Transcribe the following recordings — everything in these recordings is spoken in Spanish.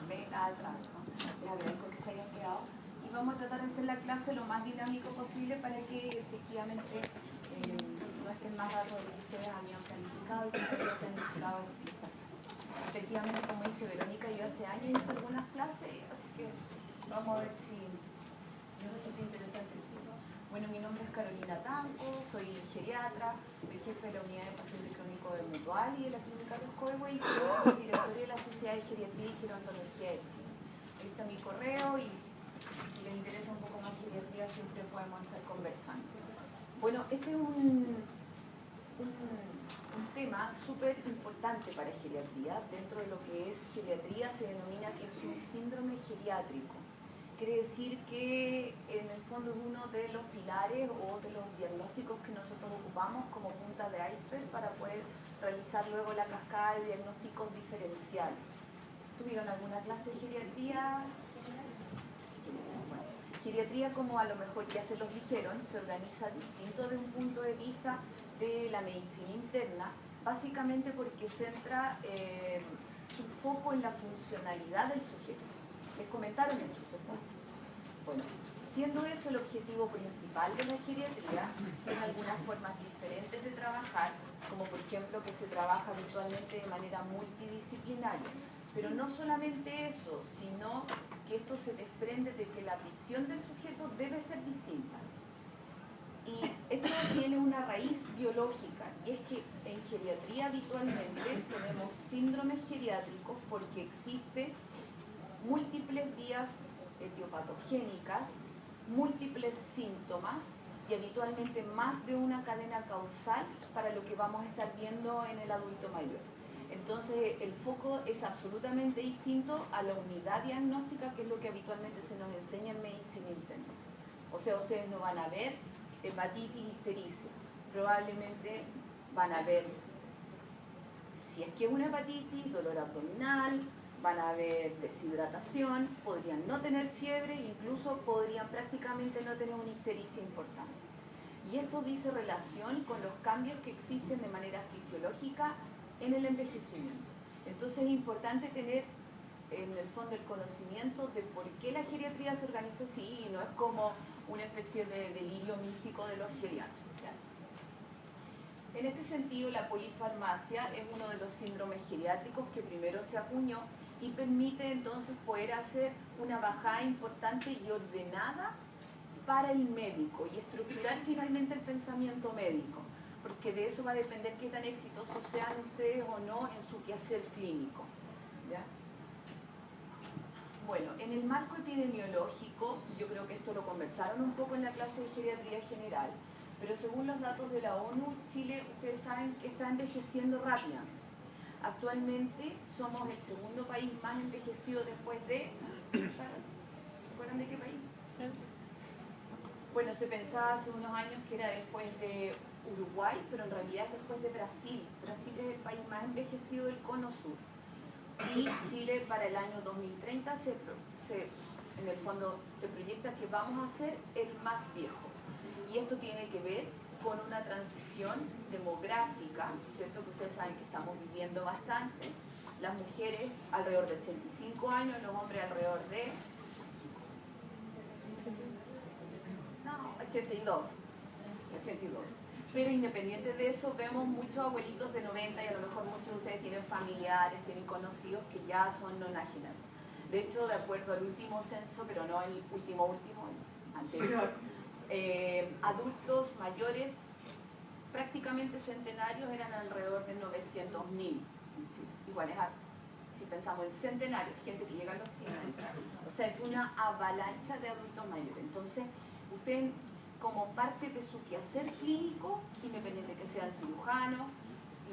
meta atrás, ¿no? Les agradezco que se hayan quedado. Y vamos a tratar de hacer la clase lo más dinámico posible para que efectivamente no estén más rato de lo que ustedes habían planificado y que se habían planificado esta clase. Efectivamente, como dice Verónica, yo hace años hice algunas clases, así que vamos a ver si nos resulta interesante. Bueno, mi nombre es Carolina Tanco, soy geriatra, soy jefe de la unidad de paciente crónico de Mutual y de la clínica Los Coihue y soy directora de la Sociedad de Geriatría y Gerontología de Chile. Ahí está mi correo y si les interesa un poco más geriatría siempre podemos estar conversando. Bueno, este es un tema súper importante para geriatría. Dentro de lo que es geriatría se denomina que es un síndrome geriátrico. Quiere decir que en el fondo es uno de los pilares o de los diagnósticos que nosotros ocupamos como punta de iceberg para poder realizar luego la cascada de diagnósticos diferenciales. ¿Tuvieron alguna clase de geriatría? Bueno, geriatría, como a lo mejor ya se los dijeron, se organiza distinto de un punto de vista de la medicina interna, básicamente porque centra su foco en la funcionalidad del sujeto. ¿Les comentaron eso, cierto? Bueno, siendo eso el objetivo principal de la geriatría, tiene algunas formas diferentes de trabajar, como por ejemplo que se trabaja habitualmente de manera multidisciplinaria. Pero no solamente eso, sino que esto se desprende de que la visión del sujeto debe ser distinta. Y esto tiene una raíz biológica, y es que en geriatría habitualmente tenemos síndromes geriátricos porque existe múltiples vías etiopatogénicas, múltiples síntomas y habitualmente más de una cadena causal para lo que vamos a estar viendo en el adulto mayor. Entonces el foco es absolutamente distinto a la unidad diagnóstica, que es lo que habitualmente se nos enseña en medicina interna. O sea, ustedes no van a ver hepatitis ictericia, probablemente van a ver, si es que es una hepatitis, dolor abdominal, van a haber deshidratación, podrían no tener fiebre, incluso podrían prácticamente no tener una ictericia importante. Y esto dice relación con los cambios que existen de manera fisiológica en el envejecimiento. Entonces es importante tener en el fondo el conocimiento de por qué la geriatría se organiza así y no es como una especie de delirio místico de los geriatras. En este sentido, la polifarmacia es uno de los síndromes geriátricos que primero se acuñó y permite entonces poder hacer una bajada importante y ordenada para el médico y estructurar finalmente el pensamiento médico, porque de eso va a depender qué tan exitosos sean ustedes o no en su quehacer clínico. ¿Ya? Bueno, en el marco epidemiológico, yo creo que esto lo conversaron un poco en la clase de geriatría general, pero según los datos de la ONU, Chile, ustedes saben que está envejeciendo rápidamente. Actualmente somos el segundo país más envejecido después de... ¿Recuerdan de qué país? Bueno, se pensaba hace unos años que era después de Uruguay, pero en realidad es después de Brasil. Brasil es el país más envejecido del cono sur. Y Chile para el año 2030 en el fondo se proyecta que vamos a ser el más viejo. Y esto tiene que ver con una transición demográfica, ¿cierto? Que ustedes saben que estamos viviendo bastante. Las mujeres alrededor de 85 años, los hombres alrededor de... No, 82. Pero independiente de eso, vemos muchos abuelitos de 90 y a lo mejor muchos de ustedes tienen familiares, tienen conocidos que ya son nonagenarios. De hecho, de acuerdo al último censo, pero no el último, el anterior, adultos mayores prácticamente centenarios eran alrededor de 900.000. Igual es harto. Si pensamos en centenarios, gente que llega a los 100 años. O sea, es una avalancha de adultos mayores. Entonces, ustedes como parte de su quehacer clínico, independiente que sean cirujanos,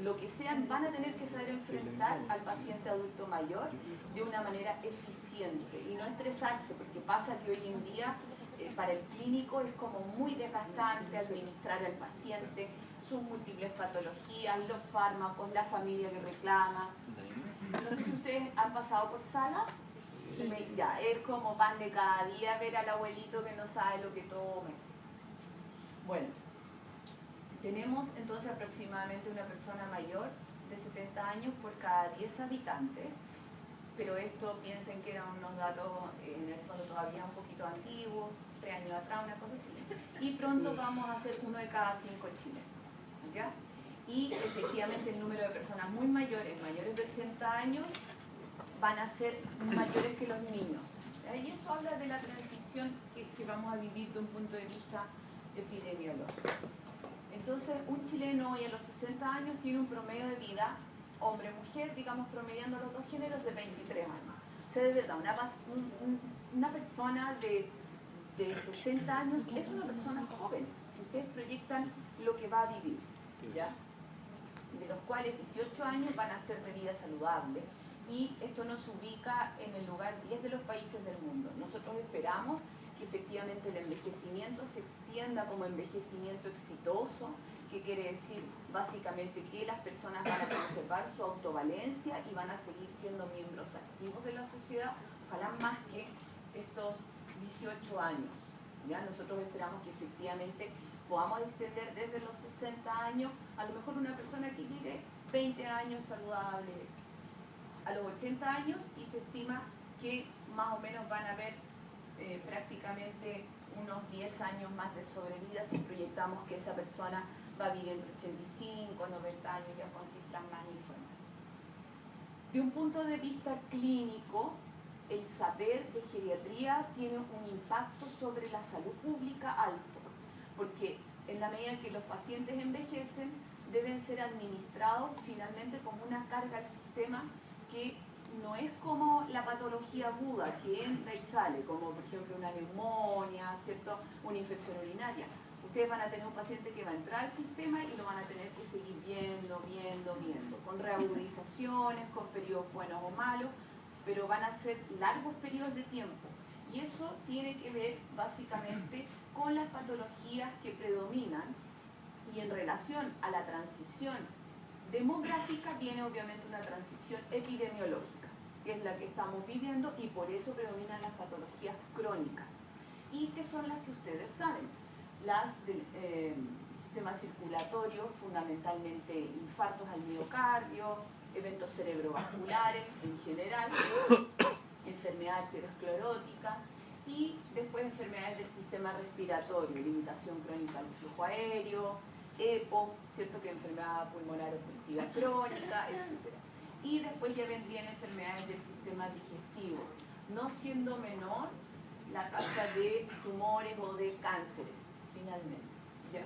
lo que sean, van a tener que saber enfrentar al paciente adulto mayor de una manera eficiente y no estresarse, porque pasa que hoy en día para el clínico es como muy desgastante administrar al paciente sus múltiples patologías, los fármacos, la familia que reclama. No sé si ustedes han pasado por sala, y ya, es como pan de cada día ver al abuelito que no sabe lo que toma. Bueno, tenemos entonces aproximadamente una persona mayor de 70 años por cada 10 habitantes, pero esto piensen que eran unos datos en el fondo todavía un poquito antiguos, 3 años atrás, una cosa así, y pronto vamos a hacer 1 de cada 5 en Chile, ¿ya? Y efectivamente el número de personas muy mayores, mayores de 80 años, van a ser mayores que los niños, ¿ya? Y eso habla de la transición que vamos a vivir de un punto de vista epidemiológico. Entonces, un chileno hoy a los 60 años tiene un promedio de vida hombre-mujer, digamos, promediando los dos géneros, de 23 años. O sea, de verdad, una persona de 60 años es una persona joven, si ustedes proyectan lo que va a vivir, ¿ya? De los cuales 18 años van a ser de vida saludable, y esto nos ubica en el lugar 10 de los países del mundo. Nosotros esperamos que efectivamente el envejecimiento se extienda como envejecimiento exitoso, que quiere decir básicamente que las personas van a conservar su autovalencia y van a seguir siendo miembros activos de la sociedad, ojalá más que estos 18 años. ¿Ya? Nosotros esperamos que efectivamente podamos extender desde los 60 años, a lo mejor una persona que llegue 20 años saludables a los 80 años, y se estima que más o menos van a haber prácticamente unos 10 años más de sobrevida si proyectamos que esa persona va a vivir entre 85 y 90 años, ya con cifras más informales. De un punto de vista clínico, el saber de geriatría tiene un impacto sobre la salud pública alto, porque en la medida que los pacientes envejecen, deben ser administrados finalmente como una carga al sistema, que no es como la patología aguda que entra y sale, como por ejemplo una neumonía, ¿cierto? Una infección urinaria. Ustedes van a tener un paciente que va a entrar al sistema y lo van a tener que seguir viendo, con reagudizaciones, con periodos buenos o malos, pero van a ser largos periodos de tiempo. Y eso tiene que ver básicamente con las patologías que predominan, y en relación a la transición demográfica viene obviamente una transición epidemiológica, que es la que estamos viviendo, y por eso predominan las patologías crónicas, y que son las que ustedes saben, las del sistema circulatorio, fundamentalmente infartos al miocardio, eventos cerebrovasculares en general, enfermedad arteriosclerótica, y después enfermedades del sistema respiratorio, limitación crónica del flujo aéreo, EPO, ¿cierto? Que enfermedad pulmonar obstructiva crónica, etc. Y después ya vendrían enfermedades del sistema digestivo, no siendo menor la tasa de tumores o de cánceres, finalmente. ¿Ya?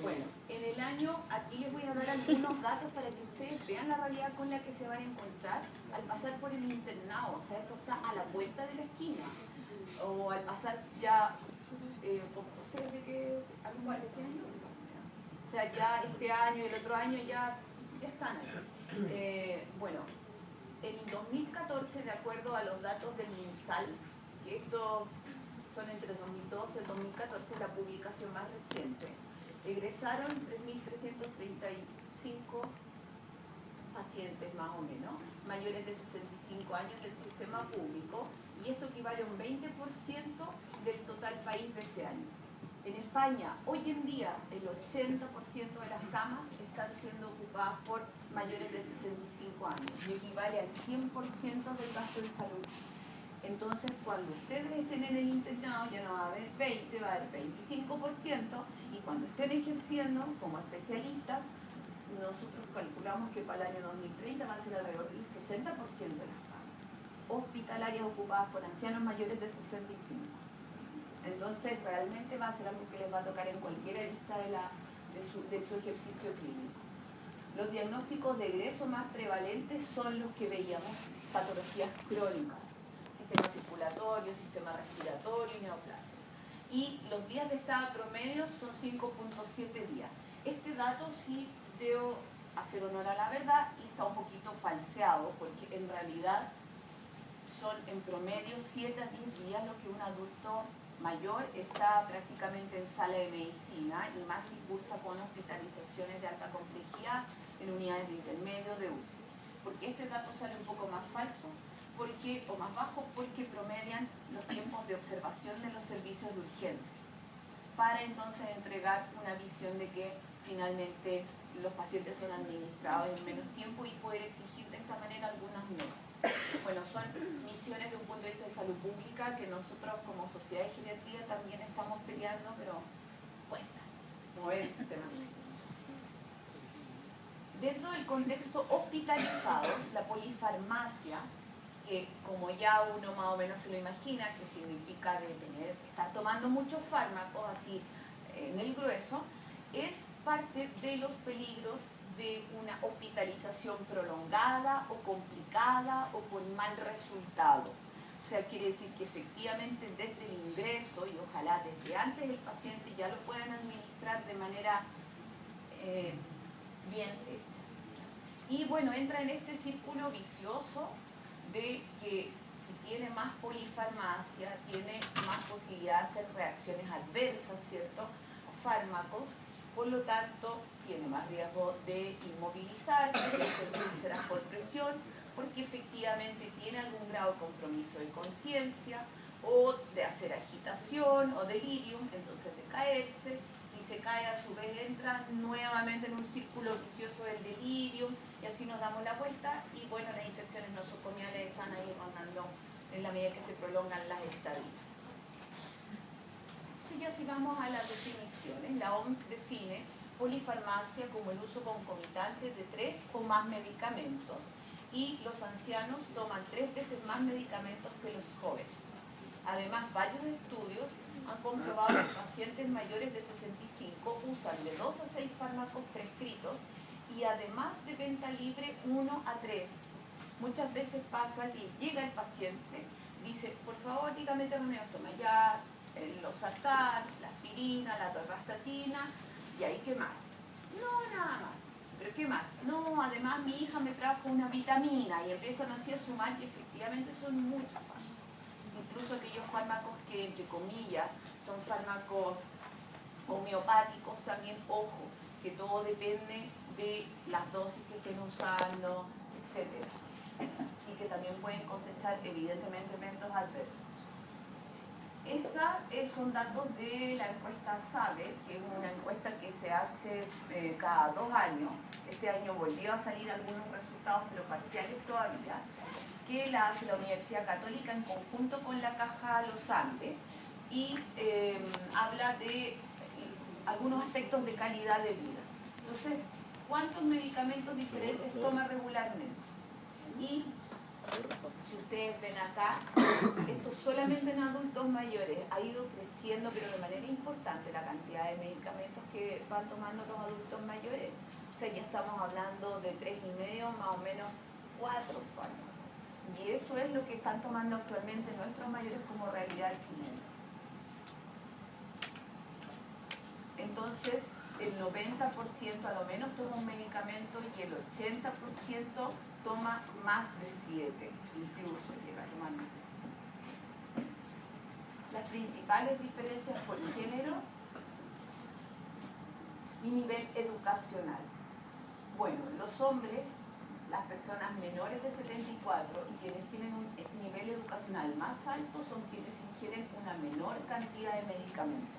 Bueno, en el año, aquí les voy a dar algunos datos para que ustedes vean la realidad con la que se van a encontrar al pasar por el internado. O sea, esto está a la vuelta de la esquina, o al pasar ya... ¿ustedes de qué año? O sea, ya este año y el otro año ya están ahí. Bueno, en el 2014, de acuerdo a los datos del MinSal, que estos son entre 2012 y 2014, la publicación más reciente, egresaron 3.335 pacientes más o menos, mayores de 65 años del sistema público, y esto equivale a un 20% del total país de ese año. En España, hoy en día, el 80% de las camas están siendo ocupadas por mayores de 65 años, y equivale al 100% del gasto de salud. Entonces, cuando ustedes estén en el internado, ya no va a haber 20, va a haber 25%, y cuando estén ejerciendo como especialistas, nosotros calculamos que para el año 2030 va a ser alrededor del 60% de las camas hospitalarias ocupadas por ancianos mayores de 65. Entonces, realmente va a ser algo que les va a tocar en cualquier arista de su ejercicio clínico. Los diagnósticos de egreso más prevalentes son los que veíamos: patologías crónicas, sistema circulatorio, sistema respiratorio y neoplasia. Y los días de estada promedio son 5.7 días. Este dato sí debo hacer honor a la verdad, y está un poquito falseado, porque en realidad son en promedio 7 a 10 días lo que un adulto mayor está prácticamente en sala de medicina, y más si cursa con hospitalizaciones de alta complejidad en unidades de intermedio de UCI. Porque este dato sale un poco más falso, o más bajo, porque promedian los tiempos de observación de los servicios de urgencia, para entonces entregar una visión de que finalmente los pacientes son administrados en menos tiempo y poder exigir de esta manera algunas metas. Bueno, son misiones de un punto de vista de salud pública que nosotros como Sociedad de Geriatría también estamos peleando, pero cuesta mover el sistema. Dentro del contexto hospitalizado, la polifarmacia, que como ya uno más o menos se lo imagina, que significa de estar tomando muchos fármacos así en el grueso, es parte de los peligros de una hospitalización prolongada o complicada o con mal resultado. O sea, quiere decir que efectivamente desde el ingreso y ojalá desde antes el paciente ya lo puedan administrar de manera bien hecha. Y bueno, entra en este círculo vicioso de que si tiene más polifarmacia, tiene más posibilidad de hacer reacciones adversas, ¿cierto?, a fármacos, por lo tanto tiene más riesgo de inmovilizarse, de hacer úlceras por presión, porque efectivamente tiene algún grado de compromiso de conciencia, o de hacer agitación o delirium, entonces de caerse. Si se cae, a su vez entra nuevamente en un círculo vicioso del delirium, y así nos damos la vuelta, y bueno, las infecciones nosocomiales están ahí rondando en la medida que se prolongan las estadías. Entonces ya si vamos a las definiciones, la OMS define polifarmacia como el uso concomitante de 3 o más medicamentos, y los ancianos toman 3 veces más medicamentos que los jóvenes. Además, varios estudios han comprobado que pacientes mayores de 65 usan de 2 a 6 fármacos prescritos y además de venta libre 1 a 3. Muchas veces pasa que llega el paciente, dice, por favor dígame qué remedios toma, ya el losartán, la aspirina, la atorvastatina, y ahí qué más. No, nada más. ¿Pero qué más? No, además mi hija me trajo una vitamina, y empiezan así a sumar, y efectivamente son muchos fármacos. Incluso aquellos fármacos que, entre comillas, son fármacos homeopáticos también, ojo, que todo depende de las dosis que estén usando, etc. Y que también pueden cosechar evidentemente eventos adversos. Estas son datos de la encuesta SABE, que es una encuesta que se hace cada 2 años. Este año volvió a salir algunos resultados, pero parciales todavía, que la hace la Universidad Católica en conjunto con la Caja Los Andes, y habla de algunos aspectos de calidad de vida. Entonces, ¿cuántos medicamentos diferentes toma regularmente? Y si ustedes ven acá, esto solamente en adultos mayores ha ido creciendo, pero de manera importante, la cantidad de medicamentos que van tomando los adultos mayores. O sea, ya estamos hablando de 3,5, más o menos 4 fármacos. Y eso es lo que están tomando actualmente nuestros mayores como realidad chilena. Entonces, el 90% a lo menos toma un medicamento y el 80% toma más de 7, incluso llega a tomar más de 7. Las principales diferencias por género y nivel educacional. Bueno, los hombres, las personas menores de 74 y quienes tienen un nivel educacional más alto son quienes ingieren una menor cantidad de medicamentos.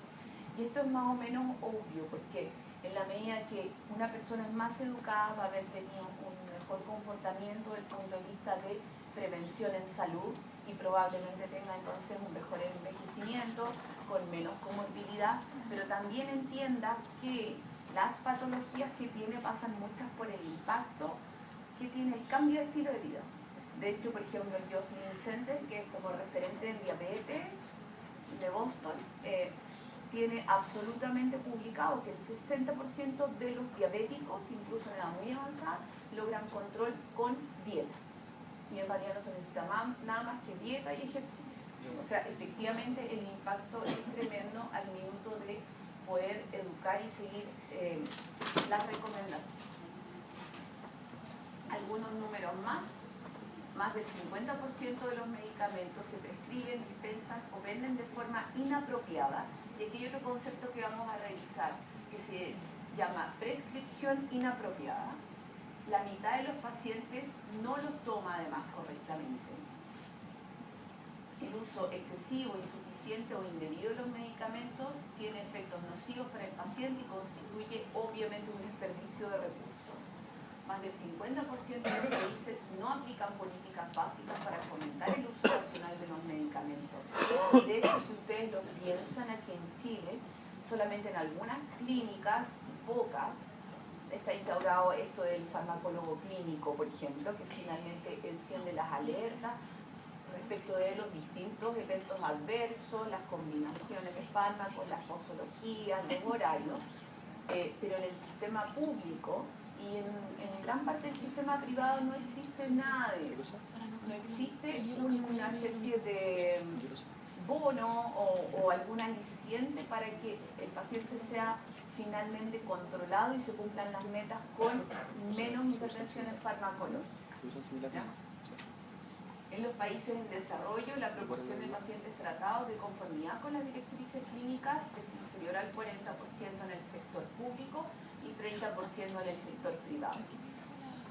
Y esto es más o menos obvio, porque en la medida que una persona es más educada va a haber tenido un mejor comportamiento desde el punto de vista de prevención en salud y probablemente tenga entonces un mejor envejecimiento con menos comorbilidad, pero también entienda que las patologías que tiene pasan muchas por el impacto que tiene el cambio de estilo de vida. De hecho, por ejemplo, el Joslin Center, que es como referente del diabetes de Boston, tiene absolutamente publicado que el 60% de los diabéticos, incluso en edad muy avanzada, logran control con dieta. Y en realidad no se necesita nada más que dieta y ejercicio. O sea, efectivamente el impacto es tremendo al minuto de poder educar y seguir las recomendaciones. Algunos números más del 50% de los medicamentos se prescriben, dispensan o venden de forma inapropiada. Y aquí hay otro concepto que vamos a revisar, que se llama prescripción inapropiada. La mitad de los pacientes no los toma además correctamente. El uso excesivo, insuficiente insuficiente o indebido de los medicamentos tiene efectos nocivos para el paciente y constituye obviamente un desperdicio de recursos. Más del 50% de los países no aplican políticas básicas para fomentar el uso racional de los medicamentos. De hecho, si ustedes lo piensan, aquí en Chile, solamente en algunas clínicas, pocas, está instaurado esto del farmacólogo clínico, por ejemplo, que finalmente enciende las alertas respecto de los distintos eventos adversos, las combinaciones de fármacos, las posologías, los horarios, pero en el sistema público y en gran parte del sistema privado no existe nada de eso. No existe una especie de bono o algún aliciente para que el paciente sea finalmente controlado y se cumplan las metas con menos intervenciones farmacológicas. ¿Ya? En los países en desarrollo, la proporción de pacientes tratados de conformidad con las directrices clínicas es inferior al 40% en el sector público y 30% en el sector privado.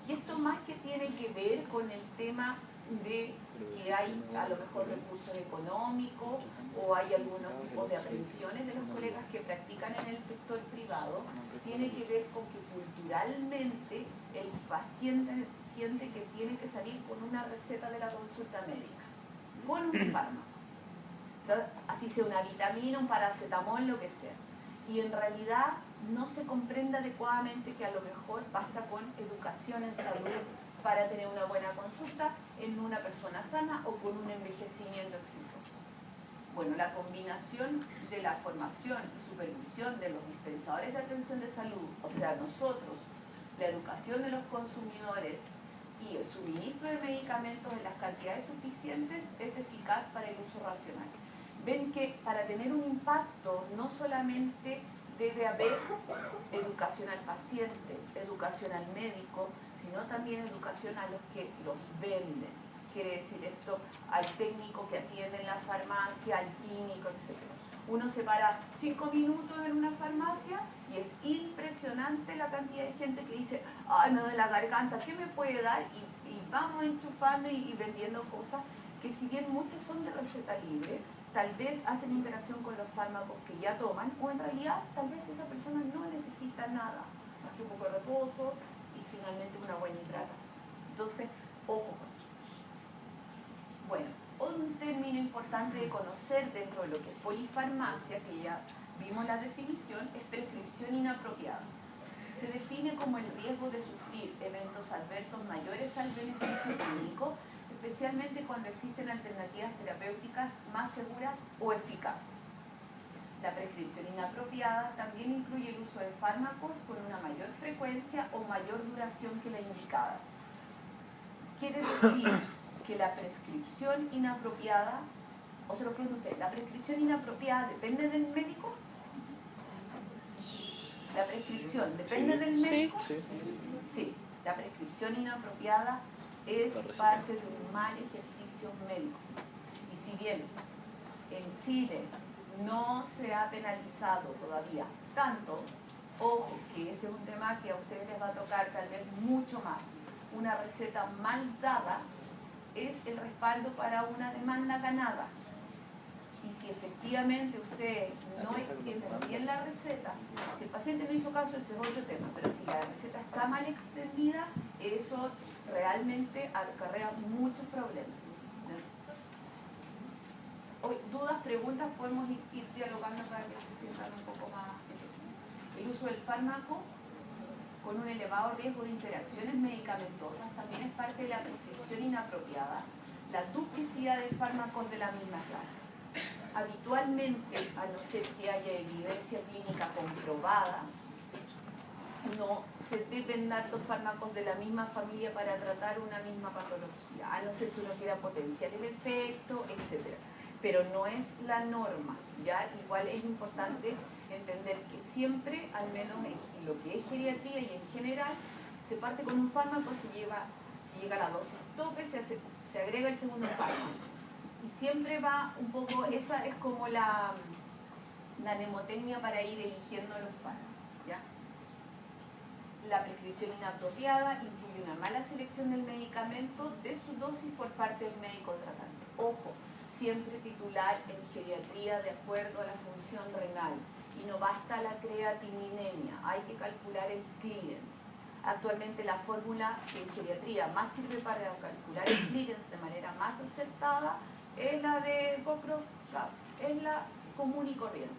Y esto más que tiene que ver con el tema de que hay a lo mejor recursos económicos o hay algunos tipos de aprensiones de los colegas que practican en el sector privado, tiene que ver con que culturalmente el paciente siente que tiene que salir con una receta de la consulta médica, con un fármaco, o sea, así sea una vitamina, un paracetamol, lo que sea. Y en realidad no se comprende adecuadamente que a lo mejor basta con educación en salud para tener una buena consulta en una persona sana o con un envejecimiento exitoso. Bueno, la combinación de la formación y supervisión de los dispensadores de atención de salud, o sea, nosotros, la educación de los consumidores y el suministro de medicamentos en las cantidades suficientes es eficaz para el uso racional. Ven que para tener un impacto no solamente debe haber educación al paciente, educación al médico, sino también educación a los que los venden. Quiere decir esto al técnico que atiende en la farmacia, al químico, etc. Uno se para 5 minutos en una farmacia y es impresionante la cantidad de gente que dice, ay, me duele la garganta, ¿qué me puede dar? Y vamos enchufando y vendiendo cosas que si bien muchas son de receta libre, tal vez hacen interacción con los fármacos que ya toman, o en realidad tal vez esa persona no necesita nada, más que un poco de reposo y finalmente una buena hidratación. Entonces, ojo con eso. Bueno, un término importante de conocer dentro de lo que es polifarmacia, que ya vimos la definición, es prescripción inapropiada. Se define como el riesgo de sufrir eventos adversos mayores al beneficio clínico, especialmente cuando existen alternativas terapéuticas más seguras o eficaces. La prescripción inapropiada también incluye el uso de fármacos con una mayor frecuencia o mayor duración que la indicada. Quiere decir que la prescripción inapropiada, o se lo pregunto a usted, ¿la prescripción inapropiada depende del médico? ¿La prescripción depende del médico? Sí. Sí, la prescripción inapropiada es parte de un mal ejercicio médico. Y si bien en Chile no se ha penalizado todavía tanto, ojo que este es un tema que a ustedes les va a tocar tal vez mucho más. Una receta mal dada es el respaldo para una demanda ganada. Y si efectivamente ustedes no extienden bien la receta, si el paciente no hizo caso, ese es otro tema, pero si la receta está mal extendida, eso realmente acarrea muchos problemas. Hoy, dudas, preguntas, podemos ir dialogando para que se sientan un poco más. El uso del fármaco con un elevado riesgo de interacciones medicamentosas también es parte de la prescripción inapropiada, la duplicidad de fármacos de la misma clase. Habitualmente, a no ser que haya evidencia clínica comprobada, no se deben dar dos fármacos de la misma familia para tratar una misma patología, a no ser que uno quiera potenciar el efecto, etc. Pero no es la norma, ¿ya? Igual es importante entender que siempre, al menos en lo que es geriatría y en general, se parte con un fármaco, se llega a la dosis tope, se agrega el segundo fármaco. Y siempre va un poco, esa es como la mnemotecnia para ir eligiendo los fármacos, ¿ya? La prescripción inapropiada incluye una mala selección del medicamento de su dosis por parte del médico tratante. Ojo, siempre titular en geriatría de acuerdo a la función renal. Y no basta la creatininemia, hay que calcular el clearance. Actualmente la fórmula que en geriatría más sirve para calcular el clearance de manera más acertada es la de Cockcroft, es la común y corriente.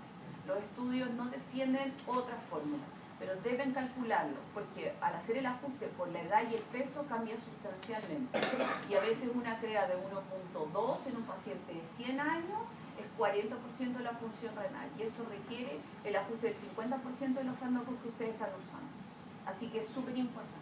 Los estudios no defienden otra fórmula, pero deben calcularlo, porque al hacer el ajuste por la edad y el peso cambia sustancialmente. Y a veces una CREA de 1.2 en un paciente de 100 años es 40% de la función renal, y eso requiere el ajuste del 50% de los fármacos que ustedes están usando. Así que es súper importante.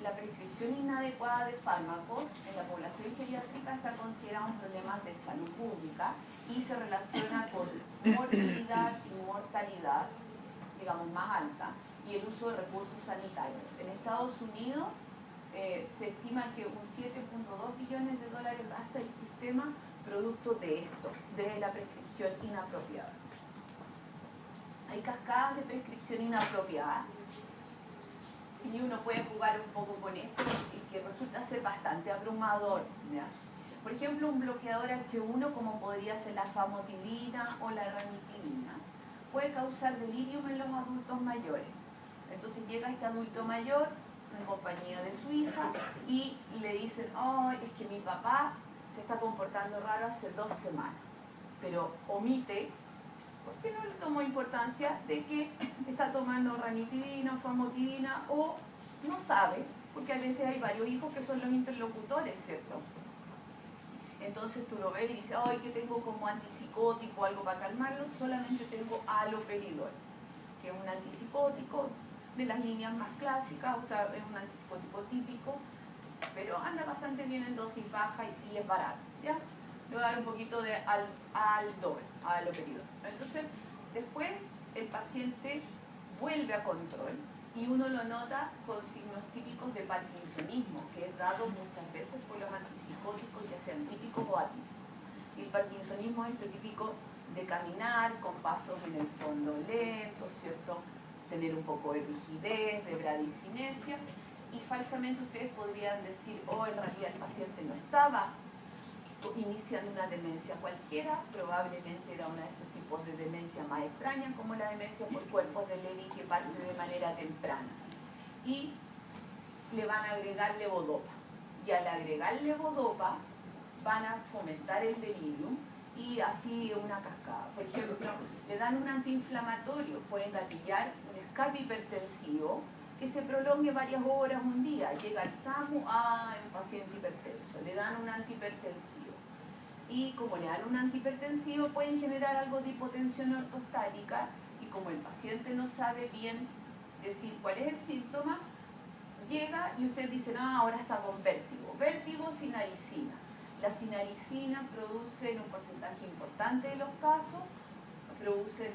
La prescripción inadecuada de fármacos en la población geriátrica está considerada un problema de salud pública y se relaciona con morbilidad y mortalidad, digamos, más alta, y el uso de recursos sanitarios. En Estados Unidos se estima que un 7.2 billones de dólares gasta el sistema producto de esto, de la prescripción inapropiada. Hay cascadas de prescripción inapropiada y uno puede jugar un poco con esto y que resulta ser bastante abrumador, ¿ya? Por ejemplo, un bloqueador H1 como podría ser la famotidina o la ranitidina puede causar delirium en los adultos mayores. Entonces llega este adulto mayor en compañía de su hija y le dicen, oh, es que mi papá se está comportando raro hace 2 semanas, pero omite, porque no le tomó importancia de que está tomando ranitidina o famotidina, o no sabe, porque a veces hay varios hijos que son los interlocutores, ¿cierto? Entonces tú lo ves y dices, ay, que tengo como antipsicótico, algo para calmarlo, solamente tengo haloperidol, que es un antipsicótico de las líneas más clásicas, o sea, es un antipsicótico típico, pero anda bastante bien en dosis baja y es barato, ¿ya? Le voy a dar un poquito de haloperidol. Entonces, después el paciente vuelve a control y uno lo nota con signos típicos de parkinsonismo, que es dado muchas veces por los antipsicóticos, ya sean típicos o atípicos. Y el parkinsonismo es esto típico de caminar con pasos en el fondo lentos, ¿cierto? Tener un poco de rigidez, de bradicinesia, y falsamente ustedes podrían decir, oh, en realidad el paciente no estaba iniciando una demencia cualquiera, probablemente era uno de estos tipos de demencia más extrañas, como la demencia por cuerpos de Levy, que parte de manera temprana. Y le van a agregar levodopa. Y al agregar levodopa, van a fomentar el delirium y así una cascada. Por ejemplo, le dan un antiinflamatorio, pueden gatillar un escape hipertensivo que se prolongue varias horas, un día. Llega el SAMU, un paciente hipertenso, le dan un antihipertensivo. Y como le dan un antihipertensivo, pueden generar algo de hipotensión ortostática, y como el paciente no sabe bien decir cuál es el síntoma, llega y usted dice, no, ahora está con vértigo. Vértigo, sinaricina. La sinaricina produce, en un porcentaje importante de los casos, producen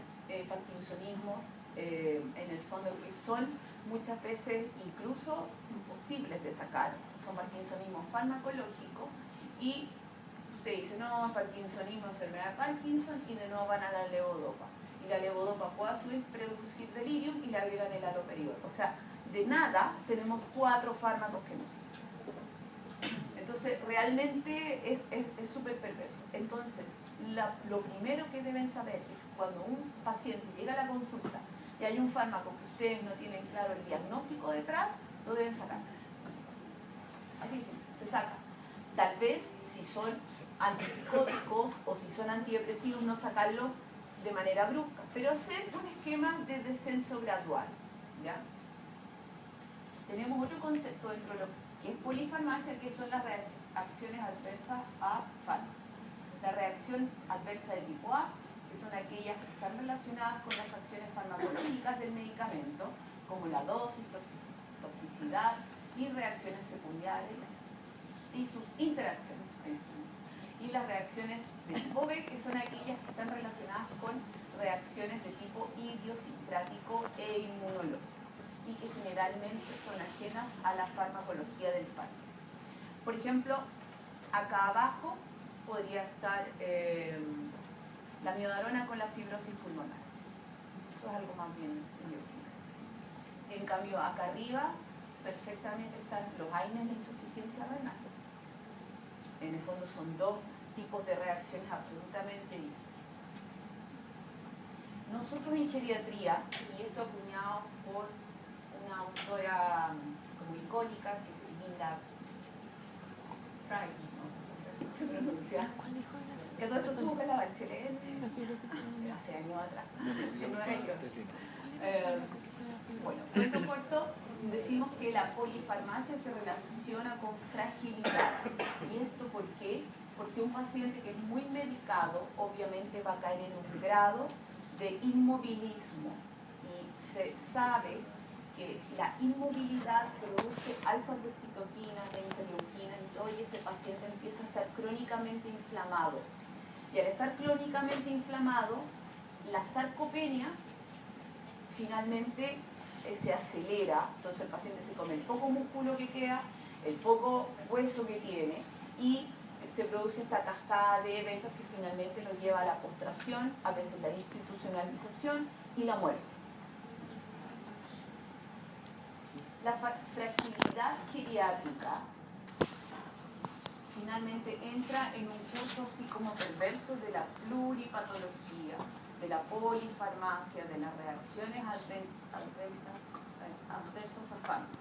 parkinsonismos, en el fondo, que son muchas veces incluso imposibles de sacar. Son parkinsonismos farmacológicos, y usted dice, no, parkinsonismo, enfermedad de Parkinson, y de nuevo van a la levodopa. Y la levodopa puede a su vez producir delirium y le agregan el haloperidol. O sea, de nada tenemos 4 fármacos que nos sirven. Entonces, realmente es súper perverso. Entonces, lo primero que deben saber es que cuando un paciente llega a la consulta y hay un fármaco que ustedes no tienen claro el diagnóstico detrás, lo deben sacar. Así se saca. Tal vez, si son antipsicóticos o si son antidepresivos, no sacarlo de manera brusca, pero hacer un esquema de descenso gradual, ¿ya? Tenemos otro concepto dentro de lo que es polifarmacia, que son las reacciones adversas a fármacos. La reacción adversa de tipo A, que son aquellas que están relacionadas con las acciones farmacológicas del medicamento, como la dosis, toxicidad y reacciones secundarias y sus interacciones. Y las reacciones de tipo B, que son aquellas que están relacionadas con reacciones de tipo idiosincrático e inmunológico, y que generalmente son ajenas a la farmacología del fármaco. Por ejemplo, acá abajo podría estar la miodarona con la fibrosis pulmonar. Eso es algo más bien idiosincrático. En cambio, acá arriba perfectamente están los AINES de insuficiencia renal. En el fondo son dos tipos de reacciones absolutamente distintas. Nosotros en geriatría, y esto acuñado por una autora como icónica, que es Linda Fry, no sé cómo se pronuncia. Que todo esto tuvo con la Bachelet hace años atrás, en Nueva York. Bueno, cuento corto, decimos que la polifarmacia se relaciona con fragilidad. ¿Y esto por qué? Porque un paciente que es muy medicado obviamente va a caer en un grado de inmovilismo, y se sabe que la inmovilidad produce alzas de citoquina, de interleuquina y todo, y ese paciente empieza a estar crónicamente inflamado. Y al estar crónicamente inflamado, la sarcopenia finalmente se acelera, entonces el paciente se come el poco músculo que queda, el poco hueso que tiene, y se produce esta cascada de eventos que finalmente lo lleva a la postración, a veces la institucionalización y la muerte. La fragilidad geriátrica finalmente entra en un curso así como perverso de la pluripatología, de la polifarmacia, de las reacciones adversas a fármacos.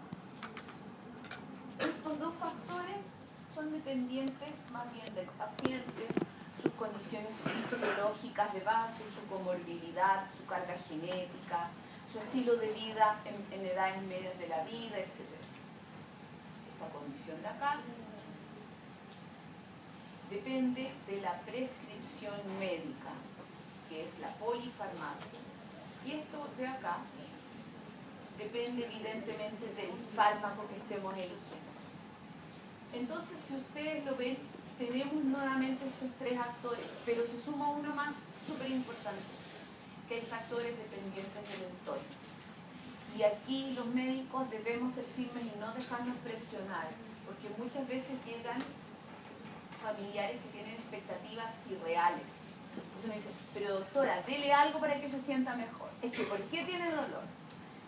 Estos dos factores son dependientes más bien del paciente, sus condiciones fisiológicas de base, su comorbilidad, su carga genética, su estilo de vida en edades medias de la vida, etc. Esta condición de acá depende de la prescripción médica, que es la polifarmacia. Y esto de acá depende evidentemente del fármaco que estemos eligiendo. Entonces, si ustedes lo ven, tenemos nuevamente estos tres actores, pero se suma uno más súper importante, que hay factores dependientes del entorno. Y aquí los médicos debemos ser firmes y no dejarnos presionar, porque muchas veces llegan familiares que tienen expectativas irreales. Entonces uno dice, pero doctora, dele algo para que se sienta mejor. Es que, ¿por qué tiene dolor?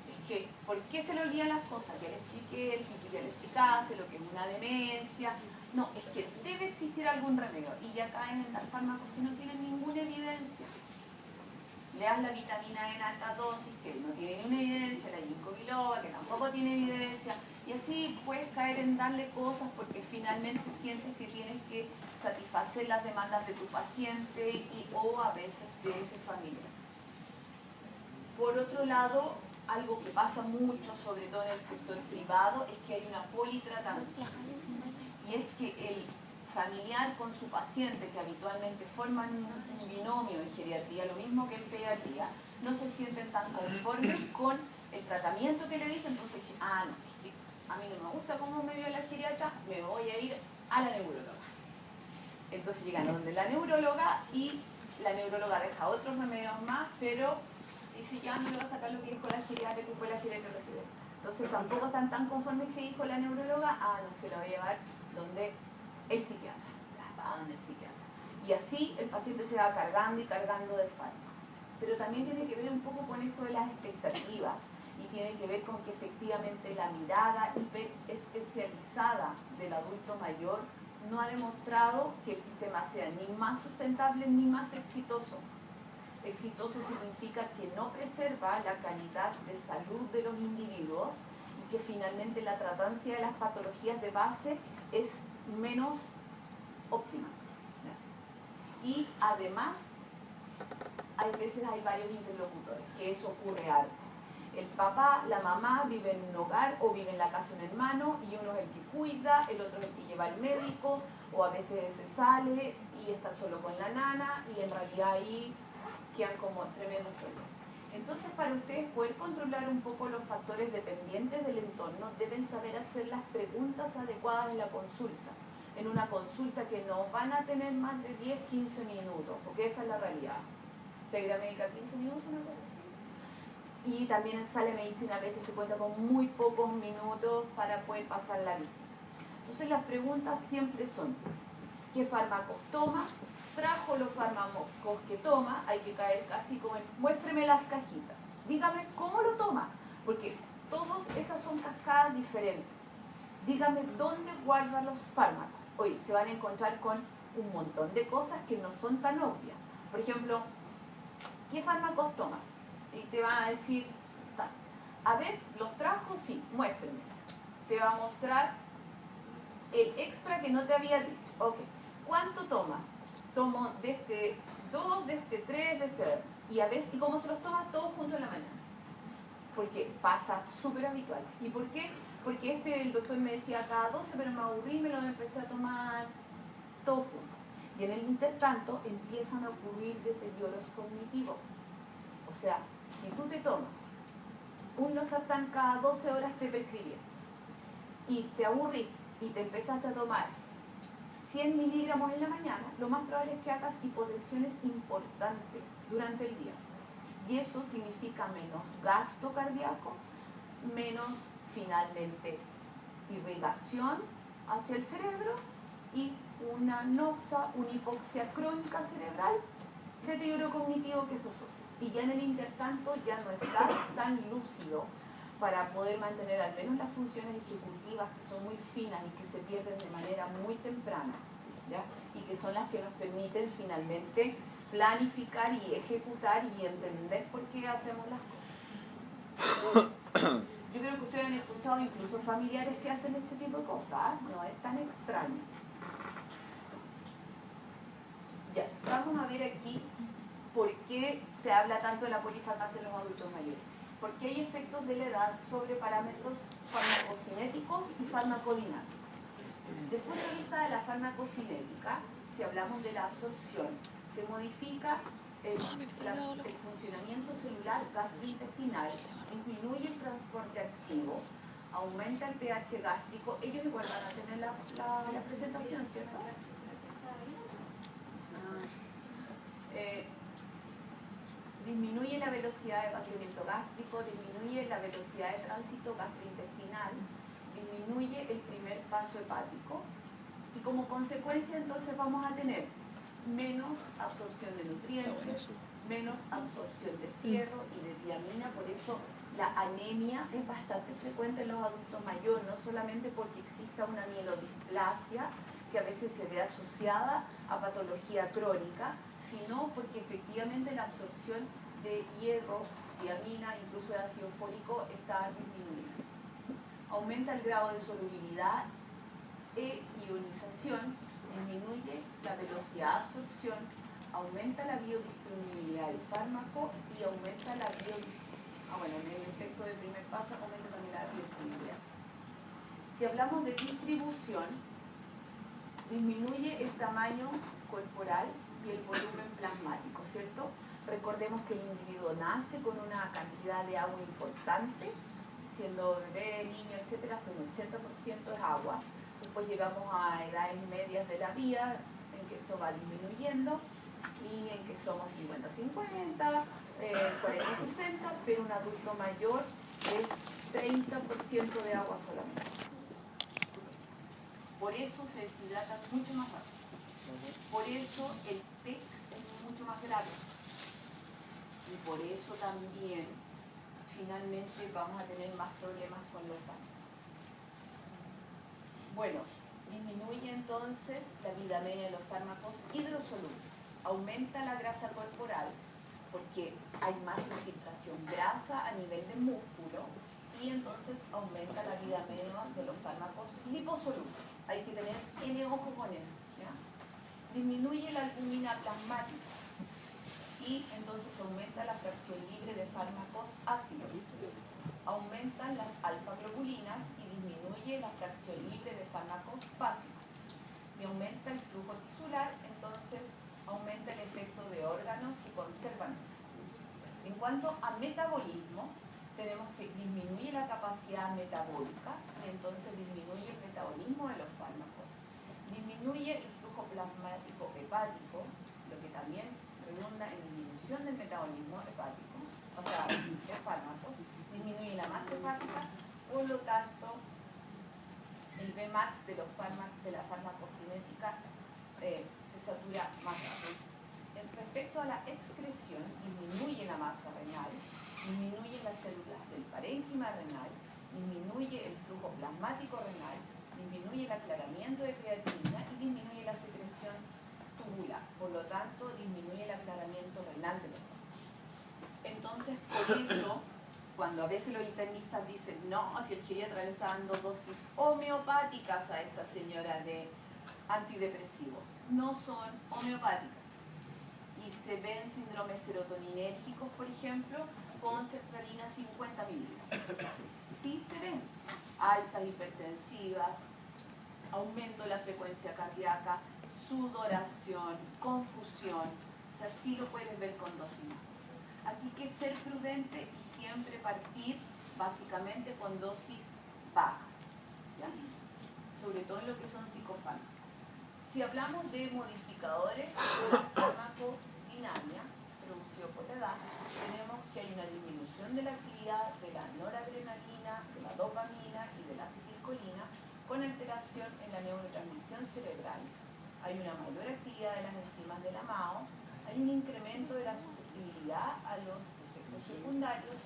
Es que, ¿por qué se le olvidan las cosas? Ya le expliqué, tú ya le explicaste lo que es una demencia. No, es que debe existir algún remedio. Y ya caen en dar fármacos que no tienen ninguna evidencia. Le das la vitamina E en alta dosis, que no tiene ninguna evidencia, la ginkgo biloba, que tampoco tiene evidencia, y así puedes caer en darle cosas porque finalmente sientes que tienes que satisfacer las demandas de tu paciente o a veces de ese familiar. Por otro lado, algo que pasa mucho, sobre todo en el sector privado, es que hay una politratancia, y es que el familiar con su paciente, que habitualmente forman un binomio en geriatría, lo mismo que en pediatría, no se sienten tan conformes con el tratamiento que le dije, entonces dije, no, es que a mí no me gusta cómo me vio la geriatra, me voy a ir a la neuróloga. Entonces llegan a donde la neuróloga y la neuróloga deja otros remedios más, pero dice, ya no le va a sacar lo que dijo la geriatra, que fue la geriatra recibe. Entonces tampoco están tan conformes que dijo la neuróloga, no, es que la voy a llevar donde el psiquiatra, va donde el psiquiatra. Y así el paciente se va cargando y cargando de fármaco. Pero también tiene que ver un poco con esto de las expectativas, y tiene que ver con que efectivamente la mirada hiper especializada del adulto mayor no ha demostrado que el sistema sea ni más sustentable ni más exitoso. Exitoso significa que no preserva la calidad de salud de los individuos y que finalmente la tratancia de las patologías de base es menos óptima. Y además, hay veces hay varios interlocutores, que eso ocurre harto. El papá, la mamá vive en un hogar o vive en la casa de un hermano y uno es el que cuida, el otro es el que lleva al médico, o a veces se sale y está solo con la nana y en realidad ahí quedan como tremendos problemas. Entonces, para ustedes poder controlar un poco los factores dependientes del entorno, deben saber hacer las preguntas adecuadas en la consulta. En una consulta que no van a tener más de 10-15 minutos, porque esa es la realidad. Integra médica 15 minutos, una cosa así. Y también en sala de medicina a veces se cuenta con muy pocos minutos para poder pasar la visita. Entonces las preguntas siempre son, ¿qué fármacos toma? Trajo los fármacos que toma, hay que caer casi como en, muéstreme las cajitas, dígame cómo lo toma, porque todas esas son cascadas diferentes. Dígame dónde guarda los fármacos, hoy se van a encontrar con un montón de cosas que no son tan obvias. Por ejemplo, ¿qué fármacos tomas? Y te va a decir, a ver, ¿los trajo? Sí, muéstrenme. Te va a mostrar el extra que no te había dicho. Ok, ¿cuánto toma? Tomo de este 2, de este 3, de este... Y a veces, ¿y cómo se los tomas? Todos juntos en la mañana. Porque pasa súper habitual. ¿Y por qué? Porque el doctor me decía cada 12, pero me aburrí y me lo empecé a tomar todos juntos. Y en el intertanto empiezan a ocurrir deterioros cognitivos. O sea, si tú te tomas un losartán cada 12 horas te prescribía y te aburriste y te empezaste a tomar 100 miligramos en la mañana, lo más probable es que hagas hipotensiones importantes durante el día. Y eso significa menos gasto cardíaco, menos finalmente irrigación hacia el cerebro y una noxa, una hipoxia crónica cerebral, deterioro cognitivo que se asocia. Y ya en el intertanto ya no estás tan lúcido para poder mantener al menos las funciones ejecutivas que son muy finas y que se pierden de manera muy temprana, ¿ya? Y que son las que nos permiten finalmente planificar y ejecutar y entender por qué hacemos las cosas. Yo creo que ustedes han escuchado incluso familiares que hacen este tipo de cosas, no es tan extraño. Ya, vamos a ver aquí por qué se habla tanto de la polifarmacia en los adultos mayores. Porque hay efectos de la edad sobre parámetros farmacocinéticos y farmacodinámicos. Desde el punto de vista de la farmacocinética, si hablamos de la absorción, se modifica el funcionamiento celular gastrointestinal, disminuye el transporte activo, aumenta el pH gástrico. Ellos igual van a tener la presentación, ¿cierto? Disminuye la velocidad de vaciamiento gástrico, disminuye la velocidad de tránsito gastrointestinal, disminuye el primer paso hepático y como consecuencia entonces vamos a tener menos absorción de nutrientes, menos absorción de fierro y de tiamina. Por eso la anemia es bastante frecuente en los adultos mayores, no solamente porque exista una mielodisplasia que a veces se ve asociada a patología crónica, sino porque efectivamente la absorción de hierro, tiamina, incluso de ácido fólico está disminuyendo. Aumenta el grado de solubilidad e ionización, disminuye la velocidad de absorción, aumenta la biodisponibilidad del fármaco y aumenta la en el efecto del primer paso aumenta también la biodisponibilidad. Si hablamos de distribución, disminuye el tamaño corporal y el volumen plasmático, ¿cierto? Recordemos que el individuo nace con una cantidad de agua importante, siendo bebé, niño, etcétera, hasta un 80% es agua. Después llegamos a edades medias de la vida, en que esto va disminuyendo, y en que somos 50-50, 40-60, pero un adulto mayor es 30% de agua solamente. Por eso se deshidrata mucho más rápido. Por eso el PEC es mucho más grave. Y por eso también, finalmente, vamos a tener más problemas con los fármacos. Bueno, disminuye entonces la vida media de los fármacos hidrosolubles. Aumenta la grasa corporal porque hay más infiltración grasa a nivel del músculo y entonces aumenta la vida media de los fármacos liposolubles. Hay que tener ojo con eso, ¿ya? Disminuye la albúmina plasmática y entonces aumenta la fracción libre de fármacos ácidos. Aumentan las alfa-globulinas y disminuye la fracción libre de fármacos básicos. Y aumenta el flujo tisular, entonces aumenta el efecto de órganos que conservan. En cuanto a metabolismo, tenemos que disminuye la capacidad metabólica y entonces disminuye el metabolismo de los fármacos. Disminuye el flujo plasmático hepático, lo que también redunda en disminución del metabolismo hepático, o sea, de fármacos. Disminuye la masa hepática, por lo tanto, el Vmax de la farmacocinética se satura más rápido. Respecto a la excreción, disminuye la masa renal, disminuye las células del parénquima renal, disminuye el flujo plasmático renal, disminuye el aclaramiento de creatinina y por lo tanto disminuye el aclaramiento renal de los pacientes. Entonces, por eso, cuando a veces los internistas dicen, no, si el geriatra le está dando dosis homeopáticas a esta señora de antidepresivos, no son homeopáticas. Y se ven síndromes serotoninérgicos, por ejemplo, con sertralina 50 miligramos. Sí se ven alzas hipertensivas, aumento de la frecuencia cardíaca, sudoración, confusión. O sea, sí lo puedes ver con dosis más. Así que ser prudente y siempre partir básicamente con dosis bajas, ¿ya? Sobre todo en lo que son psicofármacos. Si hablamos de modificadores de la farmacodinamia producido por la edad, tenemos que hay una disminución de la actividad de la noradrenalina, de la dopamina y de la acetilcolina con alteración en la neurotransmisión cerebral. Hay una mayor actividad de las enzimas de la MAO, hay un incremento de la susceptibilidad a los efectos secundarios,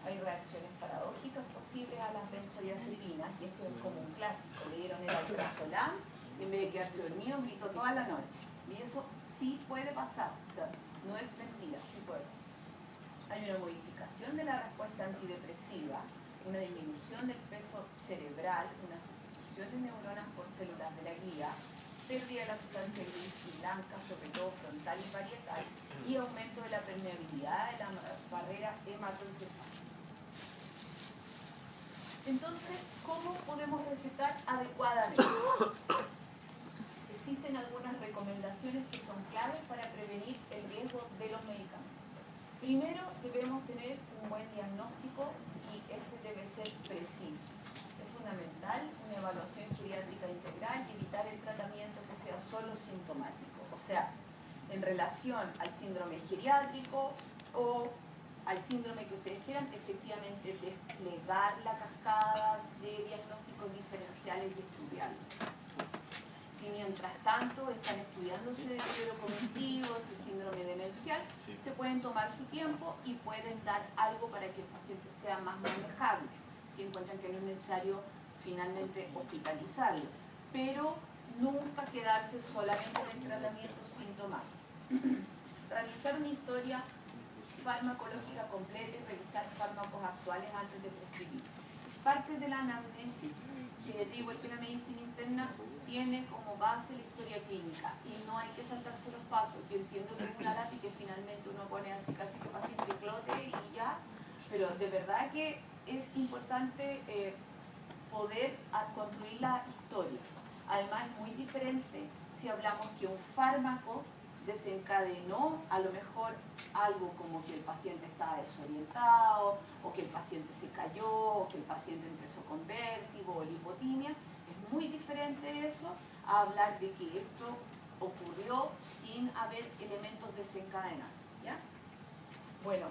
hay reacciones paradójicas posibles a las benzodiazepinas, y esto es como un clásico, le dieron el alprazolam y en vez de quedarse dormido gritó toda la noche. Y eso sí puede pasar, o sea, no es mentira, sí puede. Hay una modificación de la respuesta antidepresiva, una disminución del peso cerebral, una sustitución de neuronas por células de la glía, pérdida de la sustancia gris y blanca, sobre todo frontal y parietal, y aumento de la permeabilidad de la barrera hematoencefálica. Entonces, ¿cómo podemos recetar adecuadamente? Existen algunas recomendaciones que son claves para prevenir el riesgo de los medicamentos. Primero, debemos tener un buen diagnóstico y este debe ser preciso. Es fundamental una evaluación geriátrica integral y evitar el tratamiento que sea solo sintomático. O sea, en relación al síndrome geriátrico o al síndrome que ustedes quieran, efectivamente desplegar la cascada de diagnósticos diferenciales y estudiarlos. Si mientras tanto están estudiando ese deterioro cognitivo, ese síndrome demencial, se pueden tomar su tiempo y pueden dar algo para que el paciente sea más manejable, si encuentran que no es necesario finalmente hospitalizarlo. Pero nunca quedarse solamente en el tratamiento sintomático. Realizar una historia farmacológica completa y revisar fármacos actuales antes de prescribir. Parte de la anamnesis, geriatría igual que la medicina interna, tiene como base la historia clínica y no hay que saltarse los pasos. Yo entiendo que es una lata y que finalmente uno pone así casi que paciente clote y ya, pero de verdad que es importante poder construir la historia. Además es muy diferente si hablamos que un fármaco desencadenó a lo mejor algo como que el paciente estaba desorientado, o que el paciente se cayó, o que el paciente empezó con vértigo o lipotimia. Es muy diferente eso a hablar de que esto ocurrió sin haber elementos desencadenantes, ¿ya? Bueno,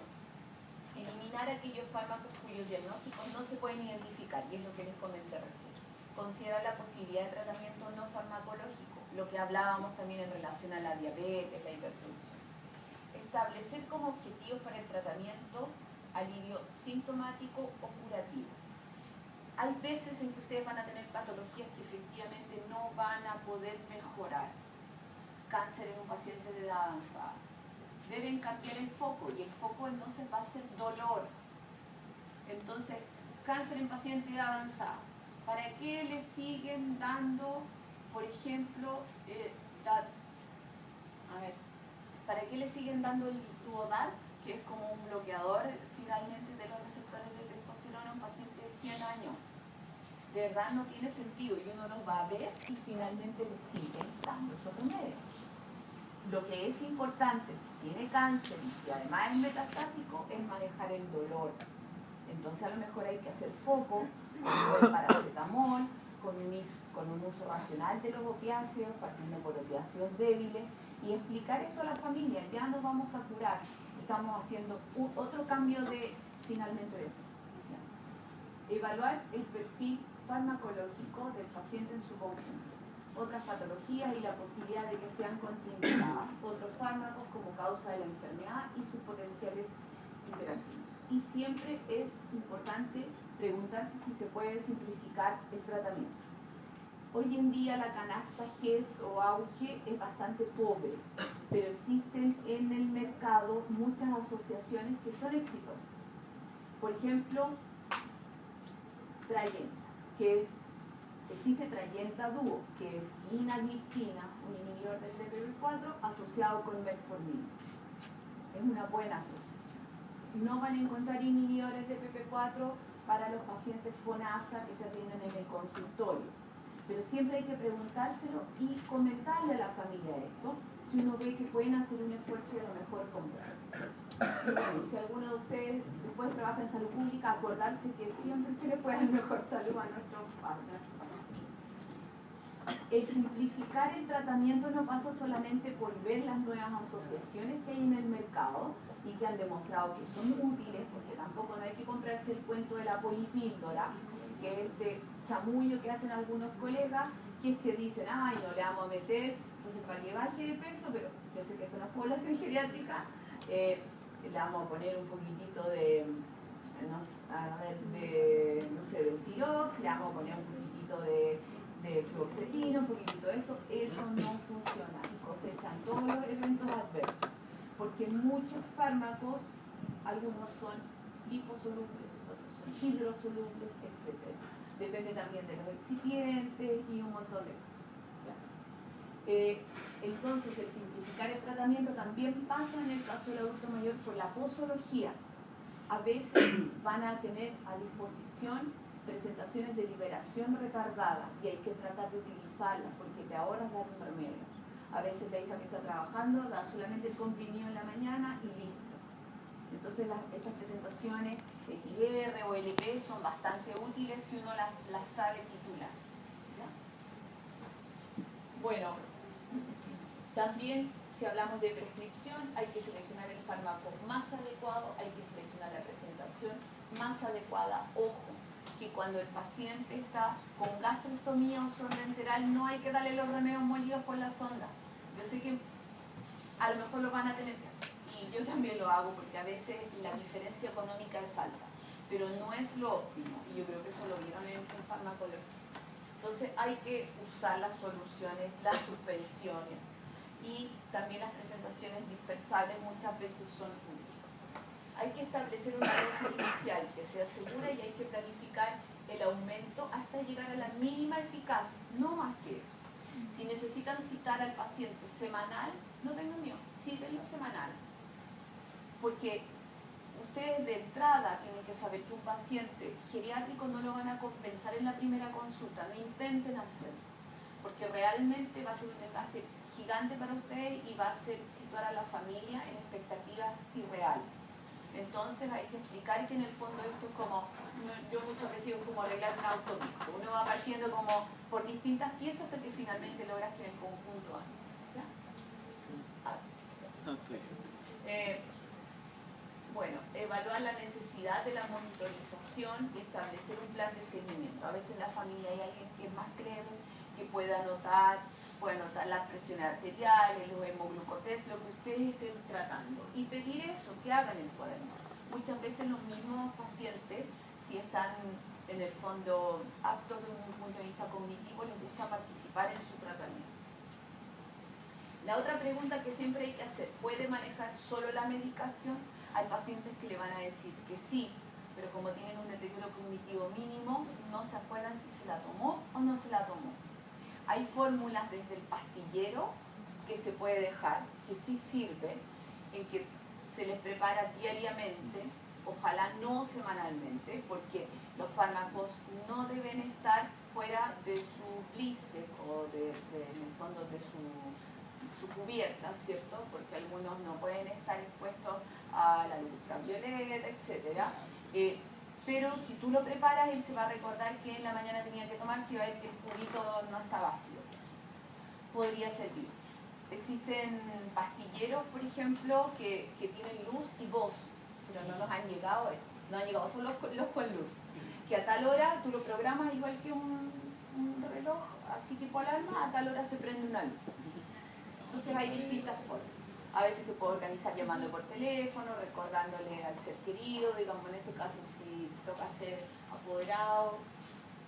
eliminar aquellos fármacos cuyos diagnósticos no se pueden identificar, y es lo que les comenté recién. Considerar la posibilidad de tratamiento no farmacológico, lo que hablábamos también en relación a la diabetes, la hipertensión. Establecer como objetivos para el tratamiento alivio sintomático o curativo. Hay veces en que ustedes van a tener patologías que efectivamente no van a poder mejorar. Cáncer en un paciente de edad avanzada. Deben cambiar el foco y el foco entonces va a ser dolor. Entonces, cáncer en paciente de edad avanzada. ¿Para qué le siguen dando, por ejemplo, ¿para qué le siguen dando el Duodal, que es como un bloqueador finalmente de los receptores de testosterona a un paciente de 100 años? De verdad no tiene sentido y uno los va a ver y finalmente le siguen dando esos remedios. Lo que es importante, si tiene cáncer y si además es metastásico, es manejar el dolor. Entonces a lo mejor hay que hacer foco con el paracetamol, con un uso racional de los opiáceos, partiendo por opiáceos débiles, y explicar esto a la familia. Ya nos vamos a curar, estamos haciendo otro cambio de finalmente de esto. Evaluar el perfil farmacológico del paciente en su conjunto, otras patologías y la posibilidad de que sean contraindicadas, otros fármacos como causa de la enfermedad y sus potenciales interacciones. Y siempre es importante preguntarse si se puede simplificar el tratamiento. Hoy en día la canasta GES o AUGE es bastante pobre. pero existen en el mercado muchas asociaciones que son exitosas. Por ejemplo, Trayenta, existe Trayenta Duo, que es linagliptina, un inhibidor del DPP4 asociado con metformina. Es una buena asociación. No van a encontrar inhibidores de DPP4 para los pacientes FONASA que se atienden en el consultorio. Pero siempre hay que preguntárselo y comentarle a la familia esto, si uno ve que pueden hacer un esfuerzo y a lo mejor comprar. Y bueno, si alguno de ustedes después trabaja en salud pública, acordarse que siempre se le puede dar mejor salud a nuestros pacientes. El simplificar el tratamiento no pasa solamente por ver las nuevas asociaciones que hay en el mercado y que han demostrado que son útiles, porque tampoco no hay que comprarse el cuento de la polipíldora, que es este chamullo que hacen algunos colegas, que es que dicen, ay, no le vamos a meter, entonces para que baje de peso, pero yo sé que esto no es población geriátrica, le vamos a poner un poquitito de, no sé, de Utirox, le vamos a poner un poquitito de fluoxetina, un poquitito de esto. Eso no funciona y cosechan todos los eventos adversos, porque muchos fármacos, algunos son liposolubles, otros son hidrosolubles, etc. Depende también de los excipientes y un montón de cosas. Entonces, el simplificar el tratamiento también pasa en el caso del adulto mayor por la posología. A veces van a tener a disposición presentaciones de liberación retardada y hay que tratar de utilizarlas porque te ahorras dar un remedio. A veces la hija que está trabajando da solamente el comprimido en la mañana y listo. Entonces estas presentaciones XR o LP son bastante útiles si uno las sabe titular. ¿Ya? Bueno, también si hablamos de prescripción hay que seleccionar el fármaco más adecuado, hay que seleccionar la presentación más adecuada. Ojo, que cuando el paciente está con gastrostomía o sonda enteral no hay que darle los remedios molidos por la sonda. Yo sé que a lo mejor lo van a tener que hacer y yo también lo hago porque a veces la diferencia económica es alta, pero no es lo óptimo y yo creo que eso lo vieron en farmacología. Entonces hay que usar las soluciones, las suspensiones y también las presentaciones dispersables muchas veces son útiles. Hay que establecer una dosis inicial que sea segura y hay que planificar el aumento hasta llegar a la mínima eficacia, no más que eso. Si necesitan citar al paciente semanal, no tengan miedo, cítenlo semanal. Porque ustedes de entrada tienen que saber que un paciente geriátrico no lo van a compensar en la primera consulta, no intenten hacerlo. Porque realmente va a ser un desgaste gigante para ustedes y va a ser situar a la familia en expectativas irreales. Entonces hay que explicar que en el fondo esto es como, yo muchas veces digo como arreglar un autopisco. Uno va partiendo como por distintas piezas hasta que finalmente logras que en el conjunto ande. ¿Ya? Bueno, evaluar la necesidad de la monitorización y establecer un plan de seguimiento. A veces en la familia hay alguien que es más creve, que puede anotar las presiones arteriales, los hemoglucotest, lo que ustedes estén tratando. Y pedir eso, que hagan el cuaderno. Muchas veces los mismos pacientes, si están en el fondo aptos desde un punto de vista cognitivo, les gusta participar en su tratamiento. La otra pregunta que siempre hay que hacer, ¿puede manejar solo la medicación? Hay pacientes que le van a decir que sí, pero como tienen un deterioro cognitivo mínimo, no se acuerdan si se la tomó o no se la tomó. Hay fórmulas desde el pastillero que se puede dejar, que sí sirve, en que se les prepara diariamente, ojalá no semanalmente, porque los fármacos no deben estar fuera de su blister o en el fondo de su cubierta, ¿cierto? Porque algunos no pueden estar expuestos a la luz ultravioleta, etc. Pero si tú lo preparas, él se va a recordar que en la mañana tenía que tomarse y va a ver que el cubito no está vacío. Podría servir. Existen pastilleros, por ejemplo, que tienen luz y voz, pero no nos han llegado a eso. No han llegado solo los con luz. Que a tal hora tú lo programas igual que un reloj, así tipo alarma, a tal hora se prende una luz. Entonces hay distintas formas. A veces te puedo organizar llamando por teléfono, recordándole al ser querido, digamos en este caso si toca ser apoderado.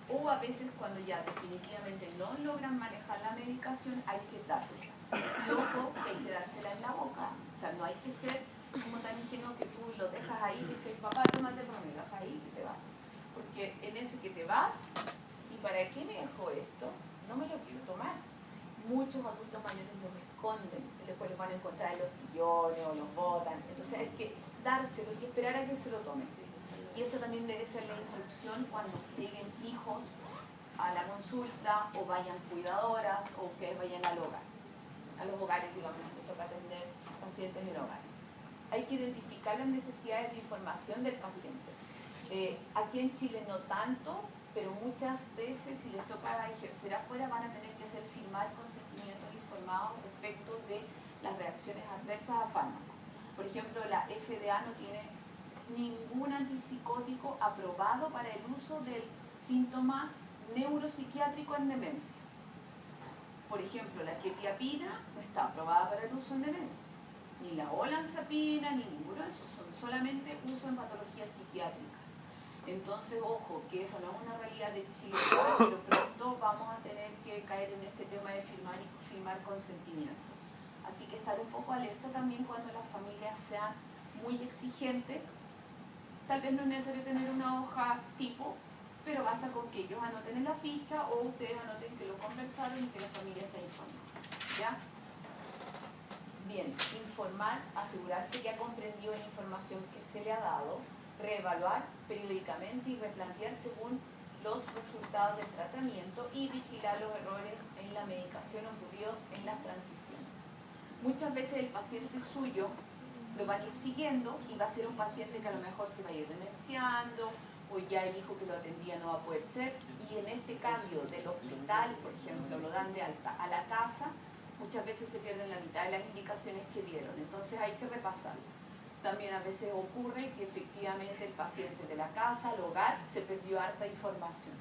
o a veces cuando ya definitivamente no logran manejar la medicación hay que dársela. Y ojo, que hay que dársela en la boca, o sea, no hay que ser como tan ingenuo que tú lo dejas ahí y dices, papá, tómate el remedio, lo dejas ahí y te vas. Porque en ese que te vas, ¿y para qué me dejó esto? No me lo quiero tomar. Muchos adultos mayores lo esconden, después los van a encontrar en los sillones o los botan. Entonces hay que dárselo y esperar a que se lo tomen. Y esa también debe ser la instrucción cuando lleguen hijos a la consulta o vayan cuidadoras o ustedes vayan al hogar. A los hogares, digamos, si les toca atender pacientes en el hogar. Hay que identificar las necesidades de información del paciente. Aquí en Chile no tanto, pero muchas veces si les toca ejercer afuera van a tener que hacer firmar consentimientos informados respecto de las reacciones adversas a fármacos. Por ejemplo, la FDA no tiene ningún antipsicótico aprobado para el uso del síntoma neuropsiquiátrico en demencia. Por ejemplo, la quetiapina no está aprobada para el uso en demencia, ni la olanzapina, ni ninguno de esos, son solamente uso en patología psiquiátrica. Entonces, ojo, que esa no es una realidad de Chile, pero pronto vamos a tener que caer en este tema de firmar consentimiento. Así que estar un poco alerta también cuando las familias sean muy exigentes. Tal vez no es necesario tener una hoja tipo, pero basta con que ellos anoten en la ficha o ustedes anoten que lo conversaron y que la familia está informada. ¿Ya? Bien, informar, asegurarse que ha comprendido la información que se le ha dado, reevaluar periódicamente y replantear según los resultados del tratamiento y vigilar los errores en la medicación ocurridos en las transiciones. Muchas veces el paciente suyo lo van a ir siguiendo y va a ser un paciente que a lo mejor se va a ir demenciando o ya el hijo que lo atendía no va a poder ser, y en este cambio del hospital, por ejemplo, lo dan de alta a la casa, muchas veces se pierden la mitad de las indicaciones que dieron, entonces hay que repasarlo. También a veces ocurre que efectivamente el paciente de la casa al hogar se perdió harta información.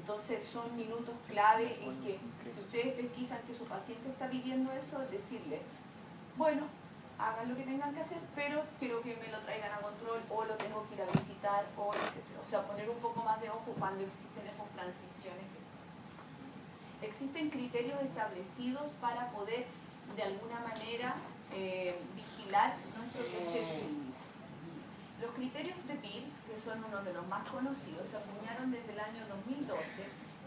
Entonces son minutos clave en que si ustedes pesquisan que su paciente está viviendo eso, decirle, bueno, hagan lo que tengan que hacer, pero quiero que me lo traigan a control o lo tengo que ir a visitar, o etc. O sea, poner un poco más de ojo cuando existen esas transiciones que se... Existen criterios establecidos para poder, de alguna manera, vigilar nuestro crecer clínico. Los criterios de Pearce, que son uno de los más conocidos, se acuñaron desde el año 2012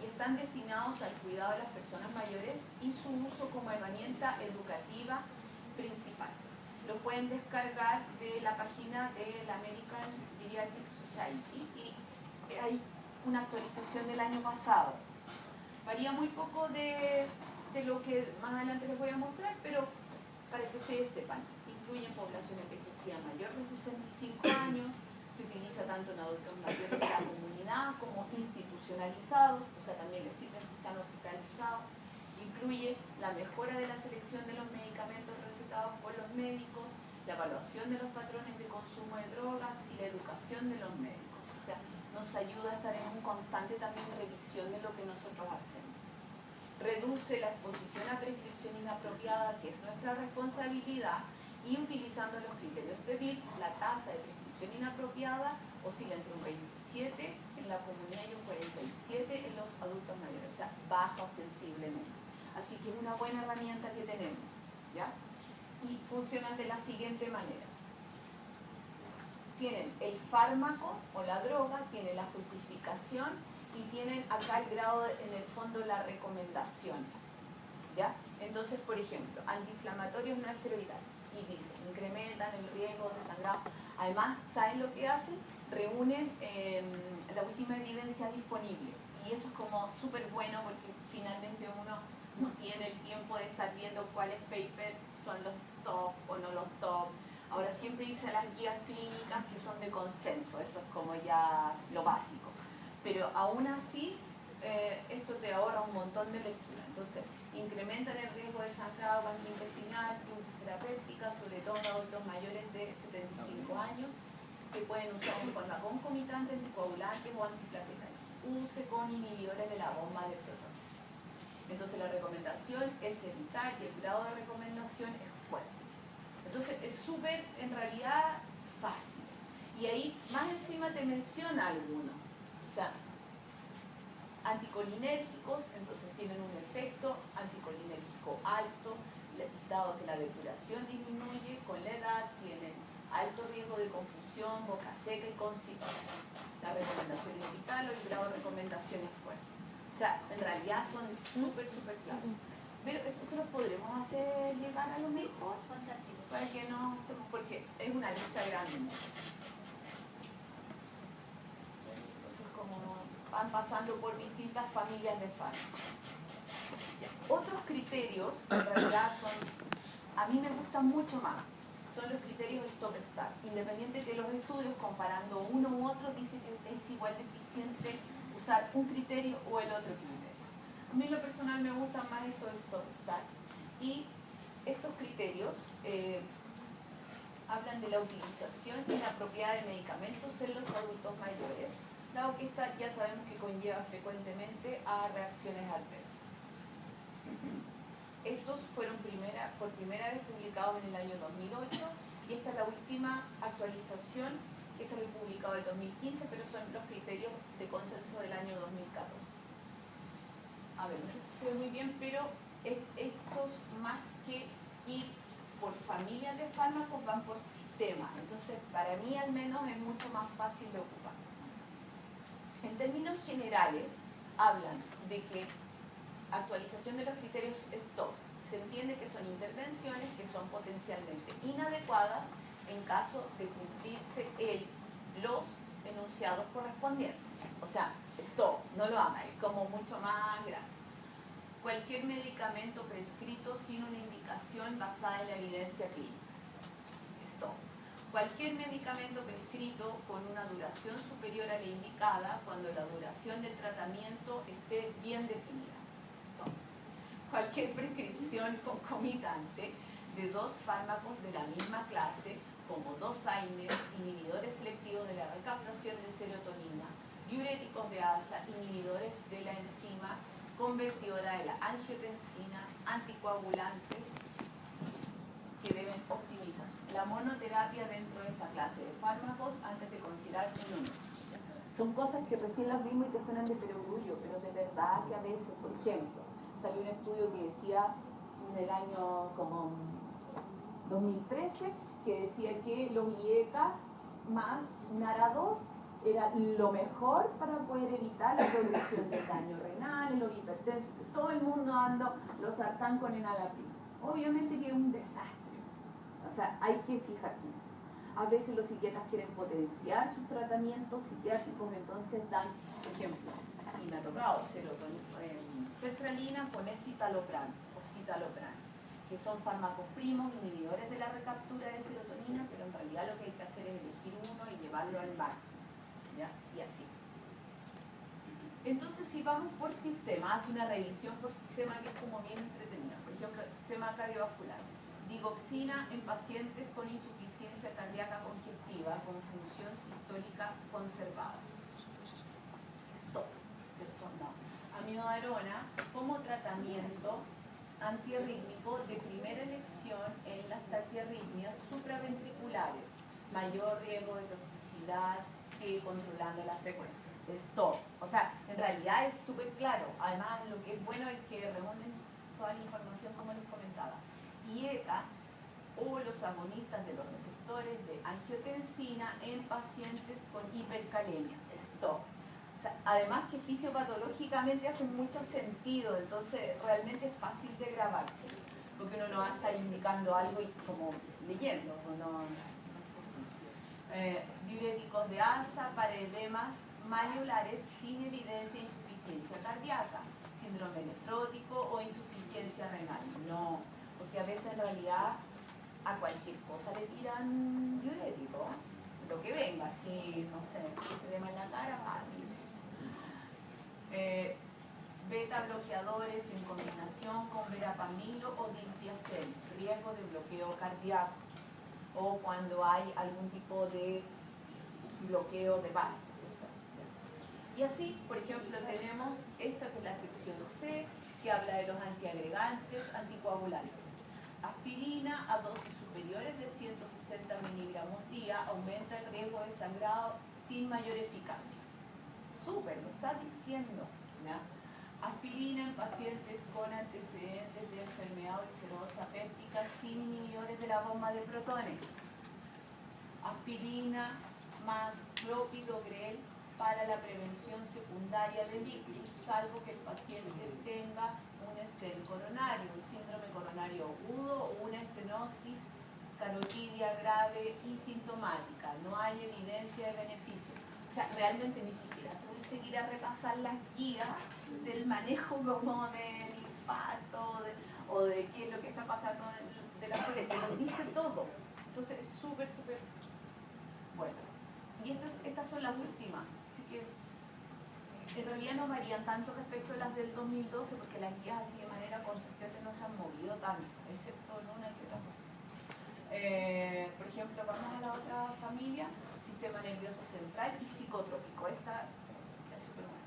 y están destinados al cuidado de las personas mayores y su uso como herramienta educativa principal. Lo pueden descargar de la página de la American Geriatric Society y hay una actualización del año pasado. Varía muy poco de lo que más adelante les voy a mostrar, pero para que ustedes sepan, incluyen población envejecida mayor de 65 años, se utiliza tanto en adultos mayores de la comunidad como institucionalizados, o sea, también les sirve si están hospitalizados. Incluye la mejora de la selección de los medicamentos recetados por los médicos, la evaluación de los patrones de consumo de drogas y la educación de los médicos. O sea, nos ayuda a estar en un constante también revisión de lo que nosotros hacemos. Reduce la exposición a prescripción inapropiada, que es nuestra responsabilidad, y utilizando los criterios de Pearce, la tasa de prescripción inapropiada oscila entre un 27 en la comunidad y un 47 en los adultos mayores, o sea, baja ostensiblemente. Así que es una buena herramienta que tenemos, ¿ya? Y funciona de la siguiente manera. Tienen el fármaco o la droga, tienen la justificación y tienen acá el grado, en el fondo, la recomendación, ¿ya? Entonces, por ejemplo, antiinflamatorios no esteroidales, y dicen, incrementan el riesgo de sangrado. Además, ¿saben lo que hacen? Reúnen la última evidencia disponible, y eso es como súper bueno porque finalmente uno no tiene el tiempo de estar viendo cuáles papers son los top o no los top. Ahora siempre irse a las guías clínicas que son de consenso, eso es como ya lo básico. Pero aún así, esto te ahorra un montón de lectura. Entonces, incrementan el riesgo de sangrado gastrointestinal, terapéutica, sobre todo en adultos mayores de 75 años, que pueden usar en forma concomitante anticoagulantes o antiplaquetarios. Use con inhibidores de la bomba de protones. Entonces la recomendación es evitar y el grado de recomendación es fuerte. Entonces es súper, en realidad, fácil. Y ahí más encima te menciona alguno. O sea, anticolinérgicos, entonces tienen un efecto anticolinérgico alto, dado que la depuración disminuye con la edad, tienen alto riesgo de confusión, boca seca y constipación. La recomendación es vital, el grado de recomendación es fuerte. O sea, en realidad son súper claros. Pero esto se lo podremos hacer llegar a lo mejor, para que no, porque es una lista grande. Entonces, como van pasando por distintas familias de fármacos. Otros criterios, que en realidad son, a mí me gustan mucho más, son los criterios stop-start. Independiente de que los estudios, comparando uno u otro, dicen que es igual de eficiente usar un criterio o el otro criterio. A mí en lo personal me gustan más estos stop-start. Y estos criterios hablan de la utilización inapropiada de medicamentos en los adultos mayores, dado que esta ya sabemos que conlleva frecuentemente a reacciones adversas. Estos fueron por primera vez publicados en el año 2008 y esta es la última actualización que se ha publicado en el 2015, pero son los criterios de consenso del año 2014. A ver, no sé si se ve muy bien, pero estos más que ir por familias de fármacos van por sistema. Entonces, para mí al menos es mucho más fácil de ocupar. En términos generales, hablan de que actualización de los criterios STOP. Se entiende que son intervenciones que son potencialmente inadecuadas en caso de cumplirse los enunciados correspondientes. O sea, STOP, no lo ama, es como mucho más grave. Cualquier medicamento prescrito sin una indicación basada en la evidencia clínica. STOP. Cualquier medicamento prescrito con una duración superior a la indicada cuando la duración del tratamiento esté bien definida. Cualquier prescripción concomitante de dos fármacos de la misma clase, como dos AINES, inhibidores selectivos de la recaptación de serotonina, diuréticos de asa, inhibidores de la enzima convertidora de la angiotensina, anticoagulantes que deben optimizarse. La monoterapia dentro de esta clase de fármacos antes de considerar un uno. Son cosas que recién las vimos y que suenan de perogrullo, pero de verdad que a veces, por ejemplo, salió un estudio que decía en el año como 2013 que decía que los IECA más NARA2 era lo mejor para poder evitar la progresión del daño renal, los hipertensos, todo el mundo anda los sartán con enalapril. Obviamente que es un desastre, o sea, hay que fijarse. A veces los psiquiatras quieren potenciar sus tratamientos psiquiátricos, entonces dan, por ejemplo, y me ha tocado sertralina con escitalopram o citalopram, que son fármacos primos, inhibidores de la recaptura de serotonina, pero en realidad lo que hay que hacer es elegir uno y llevarlo al máximo, ¿ya? Y así. Entonces, si vamos por sistema, hace una revisión por sistema que es como bien entretenida. Por ejemplo, el sistema cardiovascular. Digoxina en pacientes con insuficiencia cardíaca congestiva con función sistólica conservada. Stop. No. Amiodarona como tratamiento antiarrítmico de primera elección en las taquiarritmias supraventriculares. Mayor riesgo de toxicidad que controlando la frecuencia. Stop. O sea, en realidad es súper claro. Además, lo que es bueno es que reúnen toda la información como les comentaba. IECA o los agonistas de los receptores de angiotensina en pacientes con hipercalemia. Stop. O sea, además que fisiopatológicamente hace mucho sentido, entonces realmente es fácil de grabarse, porque uno no va a estar indicando algo y como leyendo, no es posible. Diuréticos de asa para edemas maliolares sin evidencia de insuficiencia cardíaca, síndrome nefrótico o insuficiencia renal. No, porque a veces en realidad a cualquier cosa le tiran diurético, lo que venga, si no sé, edema en la cara, beta bloqueadores en combinación con verapamilo o diltiazem, riesgo de bloqueo cardíaco, o cuando hay algún tipo de bloqueo de base, ¿cierto? Y así, por ejemplo, tenemos esta que es la sección C, que habla de los antiagregantes, anticoagulantes. Aspirina a dosis superiores de 160 miligramos día aumenta el riesgo de sangrado sin mayor eficacia. Súper, lo está diciendo. ¿ya? Aspirina en pacientes con antecedentes de enfermedad ulcerosa péptica sin inhibidores de la bomba de protones. Aspirina más clopidogrel para la prevención secundaria del ictus, salvo que el paciente tenga un estén coronario, un síndrome coronario agudo o una estenosis carotidia grave y sintomática. No hay evidencia de beneficio. O sea, realmente ni siquiera tuviste que ir a repasar las guías del manejo como del infarto o de qué es lo que está pasando de la suerte. Te lo dice todo. Entonces es súper, súper bueno. Y estas son las últimas. Así que en realidad no varían tanto respecto a las del 2012 porque las guías así de manera consistente no se han movido tanto, excepto en una que otra cosa. Por ejemplo, vamos a la otra familia, sistema nervioso central y psicotrópico. Esta es súper buena.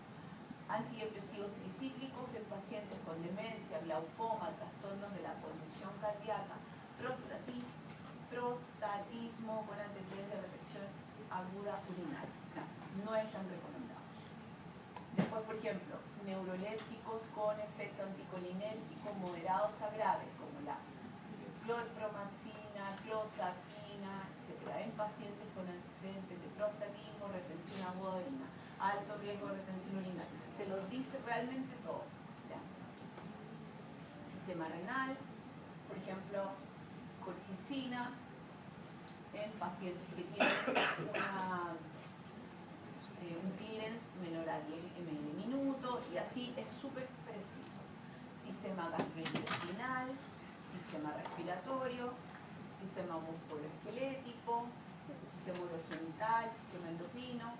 Antidepresivos tricíclicos en pacientes con demencia, glaucoma, trastornos de la conducción cardíaca, prostatismo con antecedentes de reflexión aguda urinaria. O sea, no están recomendados. Después, por ejemplo, neurolépticos con efecto anticolinérgico moderados a graves, como la clorpromacina, clozapina, etc. en pacientes con antecedentes de prostatismo, retención aguda de orina, alto riesgo de retención urinaria. O sea, te lo dice realmente todo. ¿Ya? Sistema renal, por ejemplo, colchicina en pacientes que tienen un clearance menor a 10 ml minuto, y así es súper preciso. Sistema gastrointestinal, sistema respiratorio, sistema musculoesquelético, sistema urogenital, sistema endocrino,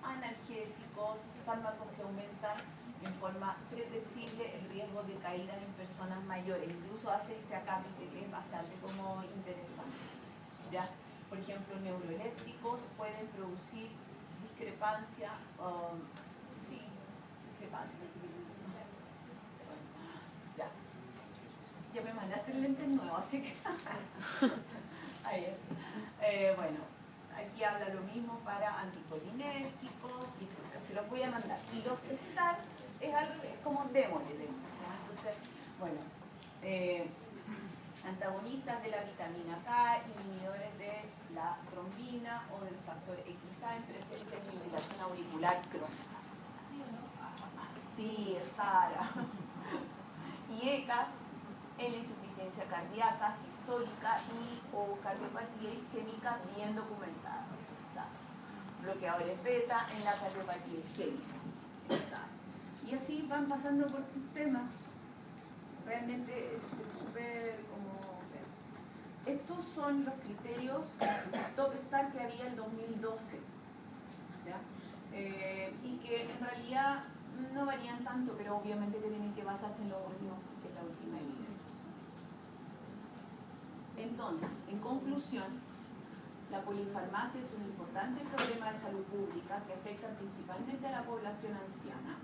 analgésicos, fármacos que aumentan en forma predecible el riesgo de caídas en personas mayores. Incluso hace este acápite que es bastante como interesante. ¿Ya? Por ejemplo, neuroeléctricos pueden producir discrepancia, ya me mandé a hacer lentes nuevos, así que ahí bueno, aquí habla lo mismo para anticolinérgicos, etc. Se los voy a mandar. Y los STAR es algo como démosle. Entonces, bueno, antagonistas de la vitamina K, inhibidores de la trombina o del factor XA en presencia de fibrilación auricular crónica. Sí, Sara. Y ECAS en la insuficiencia cardíaca, sistólica y o cardiopatía isquémica bien documentada. Está. Bloqueadores beta en la cardiopatía isquémica. Está. Y así van pasando por sistemas. Realmente es súper como... Estos son los criterios Stop-Start que había el 2012. ¿Ya? Y que en realidad no varían tanto, pero obviamente que tienen que basarse en la última evidencia. Entonces, en conclusión, la polifarmacia es un importante problema de salud pública que afecta principalmente a la población anciana.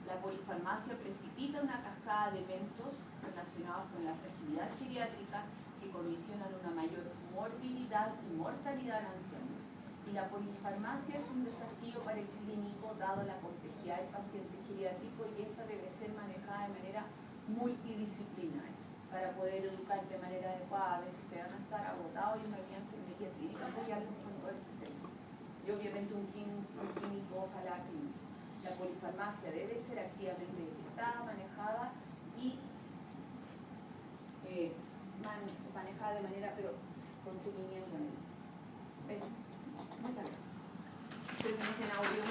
La polifarmacia precipita una cascada de eventos relacionados con la fragilidad geriátrica que condicionan una mayor morbilidad y mortalidad en ancianos. Y la polifarmacia es un desafío para el clínico dado la complejidad del paciente geriátrico, y esta debe ser manejada de manera multidisciplinaria para poder educar de manera adecuada. A veces ustedes van a estar agotados y en realidad enfermería clínica apoyarlos con todo este tema. Y obviamente un clínico, ojalá clínico. La polifarmacia debe ser activamente detectada, manejada y manejada de manera, pero con seguimiento. Muchas gracias. Termino en audio.